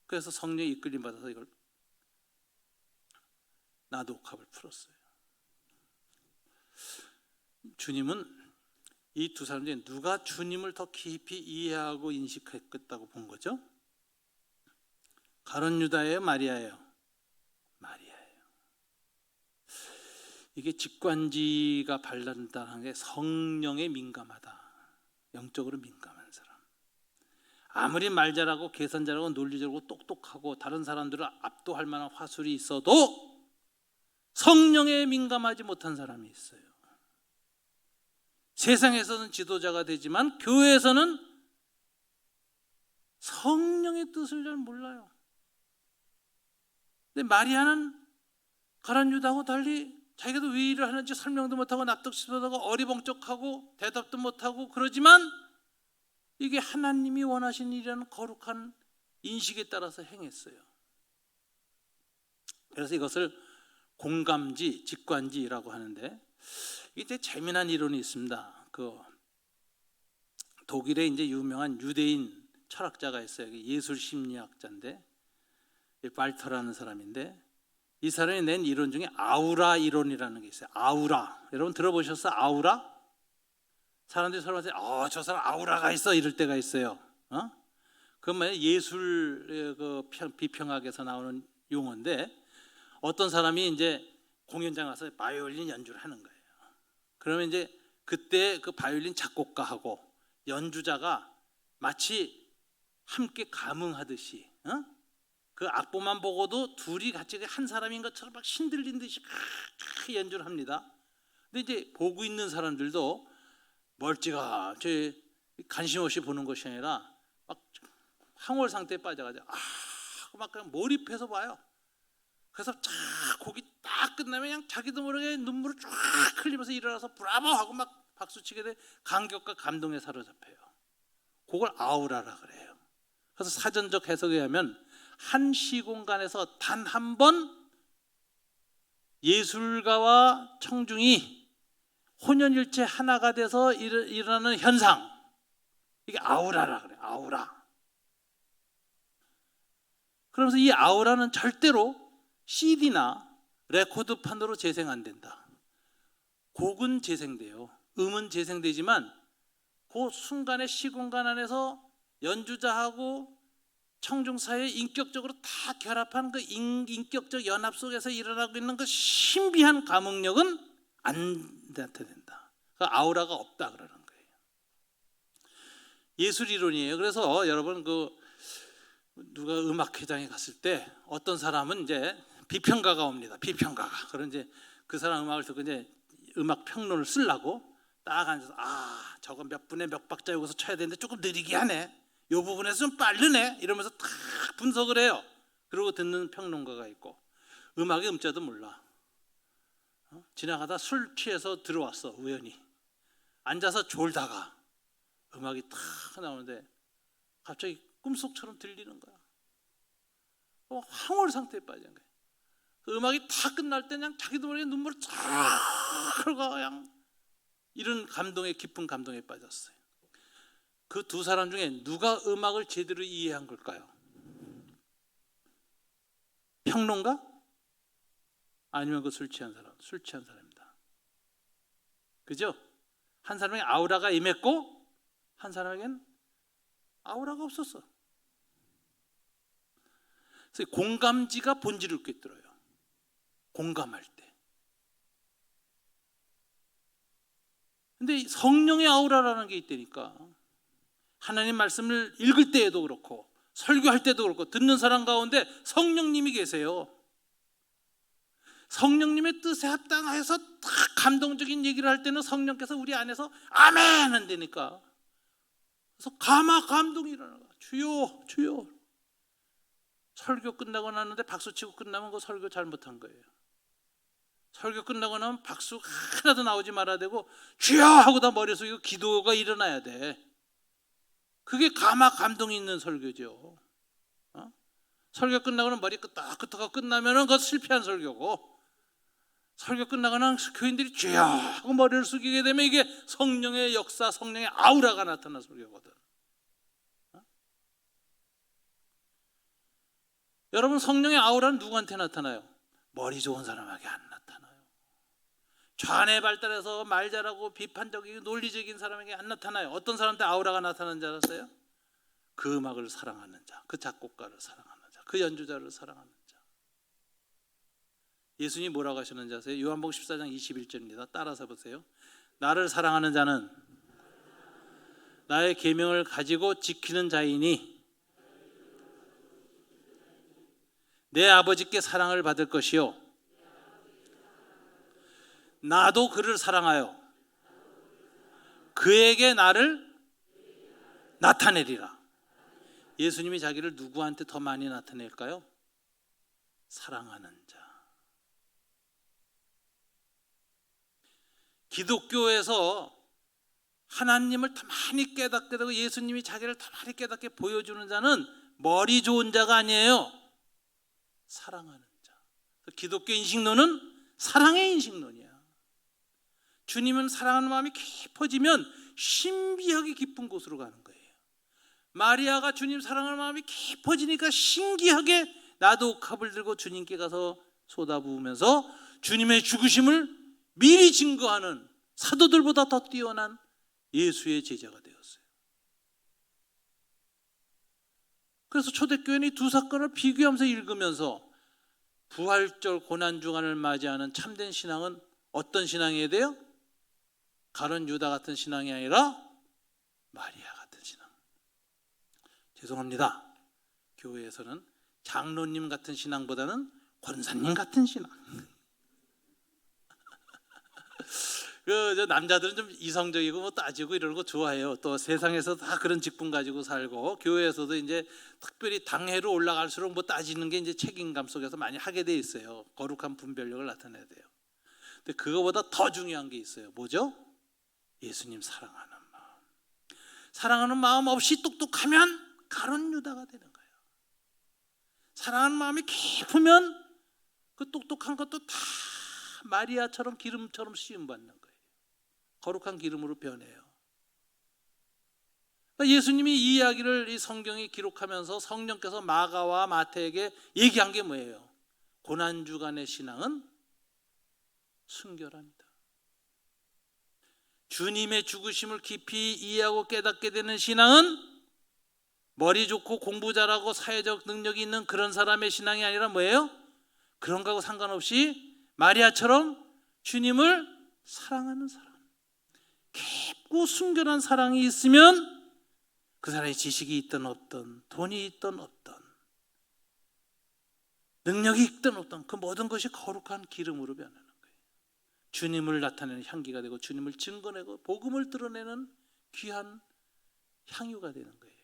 그래서 성령의 이끌림 받아서 이걸 나독합을 풀었어요. 주님은 이 두 사람 중에 누가 주님을 더 깊이 이해하고 인식했겠다고 본 거죠? 가룟 유다예요, 마리아예요? 마리아예요. 이게 직관지가 발달한다는 게 성령에 민감하다. 영적으로 민감한 사람. 아무리 말 잘하고 계산 잘하고 논리적으로 똑똑하고 다른 사람들을 압도할 만한 화술이 있어도 성령에 민감하지 못한 사람이 있어요. 세상에서는 지도자가 되지만 교회에서는 성령의 뜻을 잘 몰라요. 근데 마리아는 가룟 유다하고 달리 자기도 왜 일을 하는지 설명도 못하고 납득도 못하고 어리벙쩍하고 대답도 못하고 그러지만 이게 하나님이 원하신 일이라는 거룩한 인식에 따라서 행했어요. 그래서 이것을 공감지, 직관지라고 하는데, 이게 재미난 이론이 있습니다. 독일에 이제 유명한 유대인 철학자가 있어요. 예술 심리학자인데, 발터라는 사람인데, 이 사람이 낸 이론 중에 아우라 이론이라는 게 있어요. 아우라. 여러분 들어보셨어요? 아우라? 사람들이 서로한테 저 사람 아우라가 있어 이럴 때가 있어요. 그건 예술 비평학에서 나오는 용어인데, 어떤 사람이 이제 공연장 가서 바이올린 연주를 하는 거예요. 그러면 이제 그때 그 바이올린 작곡가하고 연주자가 마치 함께 감흥하듯이, 그 악보만 보고도 둘이 같이 한 사람인 것처럼 막 신들린 듯이 연주를 합니다. 근데 이제 보고 있는 사람들도 멀찌감치 관심 없이 보는 것이 아니라 막 황홀 상태에 빠져가지고 막 그냥 몰입해서 봐요. 그래서 곡이 딱 끝나면 그냥 자기도 모르게 눈물을 쫙 흘리면서 일어나서 브라보 하고 막 박수치게 돼 감격과 감동에 사로잡혀요. 그걸 아우라라 그래요. 그래서 사전적 해석에 의하면 한 시공간에서 단 한 번 예술가와 청중이 혼연일체 하나가 돼서 일어나는 현상, 이게 아우라라 그래요. 아우라. 그러면서 이 아우라는 절대로 CD나 레코드판으로 재생 안 된다. 곡은 재생돼요. 음은 재생되지만 그 순간의 시공간 안에서 연주자하고 청중 사이에 인격적으로 다 결합한 그 인격적 연합 속에서 일어나고 있는 그 신비한 감흥력은 안 나타낸다. 그 아우라가 없다 그러는 거예요. 예술 이론이에요. 그래서 여러분 누가 음악회장에 갔을 때 어떤 사람은 이제 비평가가 옵니다. 비평가가. 그런 이제 그 사람 음악을 듣고 이제 음악 평론을 쓰려고 딱 앉아서 저거 몇 분에 몇 박자 여기서 쳐야 되는데 조금 느리게 하네. 이 부분에서 좀 빠르네. 이러면서 딱 분석을 해요. 그리고 듣는 평론가가 있고, 음악의 음자도 몰라. 지나가다 술 취해서 들어왔어. 우연히 앉아서 졸다가 음악이 탁 나오는데 갑자기 꿈속처럼 들리는 거야. 황홀 상태에 빠진 거야. 그 음악이 다 끝날 때 그냥 자기도 모르게 눈물을 쫙 흘고 그냥 이런 감동에, 깊은 감동에 빠졌어요. 그 두 사람 중에 누가 음악을 제대로 이해한 걸까요? 평론가? 아니면 그 술 취한 사람? 술 취한 사람입니다. 그죠? 한 사람에게 아우라가 임했고 한 사람에겐 아우라가 없었어. 그래서 공감지가 본질을 꿰뚫어요. 공감할 때. 근데 성령의 아우라라는 게 있다니까. 하나님 말씀을 읽을 때에도 그렇고 설교할 때도 그렇고 듣는 사람 가운데 성령님이 계세요. 성령님의 뜻에 합당해서 딱 감동적인 얘기를 할 때는 성령께서 우리 안에서 아멘 한다니까. 그래서 감동이 일어나. 주여 주여. 설교 끝나고 나는데 박수치고 끝나면 그 설교 잘못한 거예요. 설교 끝나고 나면 박수 하나도 나오지 말아야 되고 주여 하고 다 머리 숙이고 기도가 일어나야 돼. 그게 감동이 있는 설교죠. 설교 끝나고는 머리 끄덕끄덕하고 끝나면은 그거 실패한 설교고, 설교 끝나고는 교인들이 주여 하고 머리를 숙이게 되면 이게 성령의 역사, 성령의 아우라가 나타난 설교거든. 여러분, 성령의 아우라는 누구한테 나타나요? 머리 좋은 사람에게 안 나타나요. 좌뇌 발달해서 말 잘하고 비판적이고 논리적인 사람에게 안 나타나요. 어떤 사람한테 아우라가 나타나는 줄 알았어요? 그 음악을 사랑하는 자, 그 작곡가를 사랑하는 자, 그 연주자를 사랑하는 자. 예수님이 뭐라고 하셨는지 아세요? 요한복음 14장 21절입니다. 따라서 보세요. 나를 사랑하는 자는 나의 계명을 가지고 지키는 자이니 내 아버지께 사랑을 받을 것이요 나도 그를 사랑하여 그에게 나를 나타내리라. 예수님이 자기를 누구한테 더 많이 나타낼까요? 사랑하는 자. 기독교에서 하나님을 더 많이 깨닫게 되고 예수님이 자기를 더 많이 깨닫게 보여주는 자는 머리 좋은 자가 아니에요. 사랑하는 자. 기독교 인식론은 사랑의 인식론이야. 주님은 사랑하는 마음이 깊어지면 신비하게 깊은 곳으로 가는 거예요. 마리아가 주님 사랑하는 마음이 깊어지니까 신기하게 나도 컵을 들고 주님께 가서 쏟아부으면서 주님의 죽으심을 미리 증거하는 사도들보다 더 뛰어난 예수의 제자가 되었어요. 그래서 초대교회는 이 두 사건을 비교하면서 읽으면서 부활절 고난주간을 맞이하는 참된 신앙은 어떤 신앙이어야 돼요? 가룟 유다 같은 신앙이 아니라 마리아 같은 신앙. 죄송합니다. 교회에서는 장로님 같은 신앙보다는 권사님 같은 신앙. 남자들은 좀 이성적이고 뭐 따지고 이러는 거 좋아해요. 또 세상에서 다 그런 직분 가지고 살고 교회에서도 이제 특별히 당회로 올라갈수록 뭐 따지는 게 이제 책임감 속에서 많이 하게 돼 있어요. 거룩한 분별력을 나타내야 돼요. 근데 그거보다 더 중요한 게 있어요. 뭐죠? 예수님 사랑하는 마음. 사랑하는 마음 없이 똑똑하면 가룟 유다가 되는 거예요. 사랑하는 마음이 깊으면 그 똑똑한 것도 다 마리아처럼 기름처럼 쓰임 받는 거예요. 거룩한 기름으로 변해요. 예수님이 이 이야기를 이 성경에 기록하면서 성령께서 마가와 마태에게 얘기한 게 뭐예요? 고난주간의 신앙은 순결합니다. 주님의 죽으심을 깊이 이해하고 깨닫게 되는 신앙은 머리 좋고 공부 잘하고 사회적 능력이 있는 그런 사람의 신앙이 아니라 뭐예요? 그런 거하고 상관없이 마리아처럼 주님을 사랑하는 사람, 깊고 순결한 사랑이 있으면 그 사람이 지식이 있든 없든 돈이 있든 없든 능력이 있든 없든 그 모든 것이 거룩한 기름으로 변하는 거예요. 주님을 나타내는 향기가 되고 주님을 증거내고 복음을 드러내는 귀한 향유가 되는 거예요.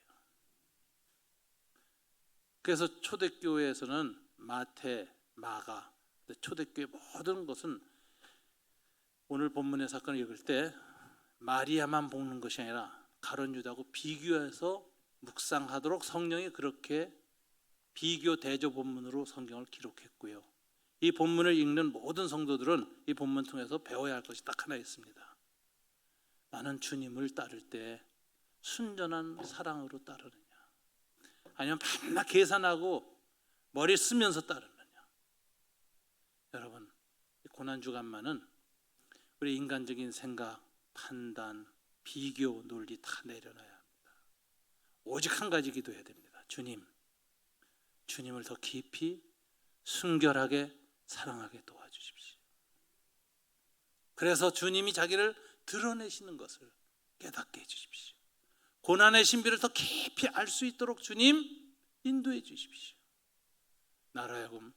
그래서 초대교회에서는 마태, 마가, 초대교회 모든 것은 오늘 본문의 사건을 읽을 때 마리아만 보는 것이 아니라 가룟 유다하고 비교해서 묵상하도록 성령이 그렇게 비교 대조 본문으로 성경을 기록했고요. 이 본문을 읽는 모든 성도들은 이 본문 통해서 배워야 할 것이 딱 하나 있습니다. 나는 주님을 따를 때 순전한 사랑으로 따르느냐, 아니면 밤낮 계산하고 머리 쓰면서 따르느냐. 여러분, 고난주간만은 우리 인간적인 생각, 판단, 비교, 논리 다 내려놔야 합니다. 오직 한 가지 기도해야 됩니다. 주님을 더 깊이 순결하게 사랑하게 도와주십시오. 그래서 주님이 자기를 드러내시는 것을 깨닫게 해주십시오. 고난의 신비를 더 깊이 알 수 있도록 주님 인도해 주십시오. 나로 하여금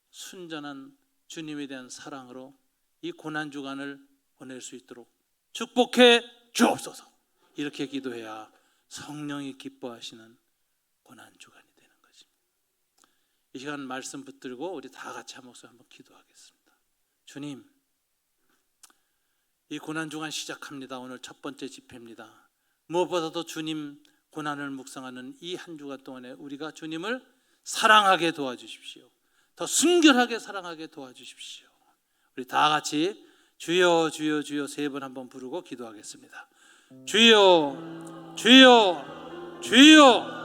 순전한 주님에 대한 사랑으로 이 고난주간을 보낼 수 있도록 축복해 주옵소서. 이렇게 기도해야 성령이 기뻐하시는 고난주간이 되는 것입니다. 이 시간 말씀 붙들고 우리 다 같이 한 목소리 한번 기도하겠습니다. 주님, 이 고난주간 시작합니다. 오늘 첫 번째 집회입니다. 무엇보다도 주님 고난을 묵상하는 이 한 주간 동안에 우리가 주님을 사랑하게 도와주십시오. 더 순결하게 사랑하게 도와주십시오. 우리 다 같이 주여 주여 주여 세 번 한번 부르고 기도하겠습니다. 주여 주여 주여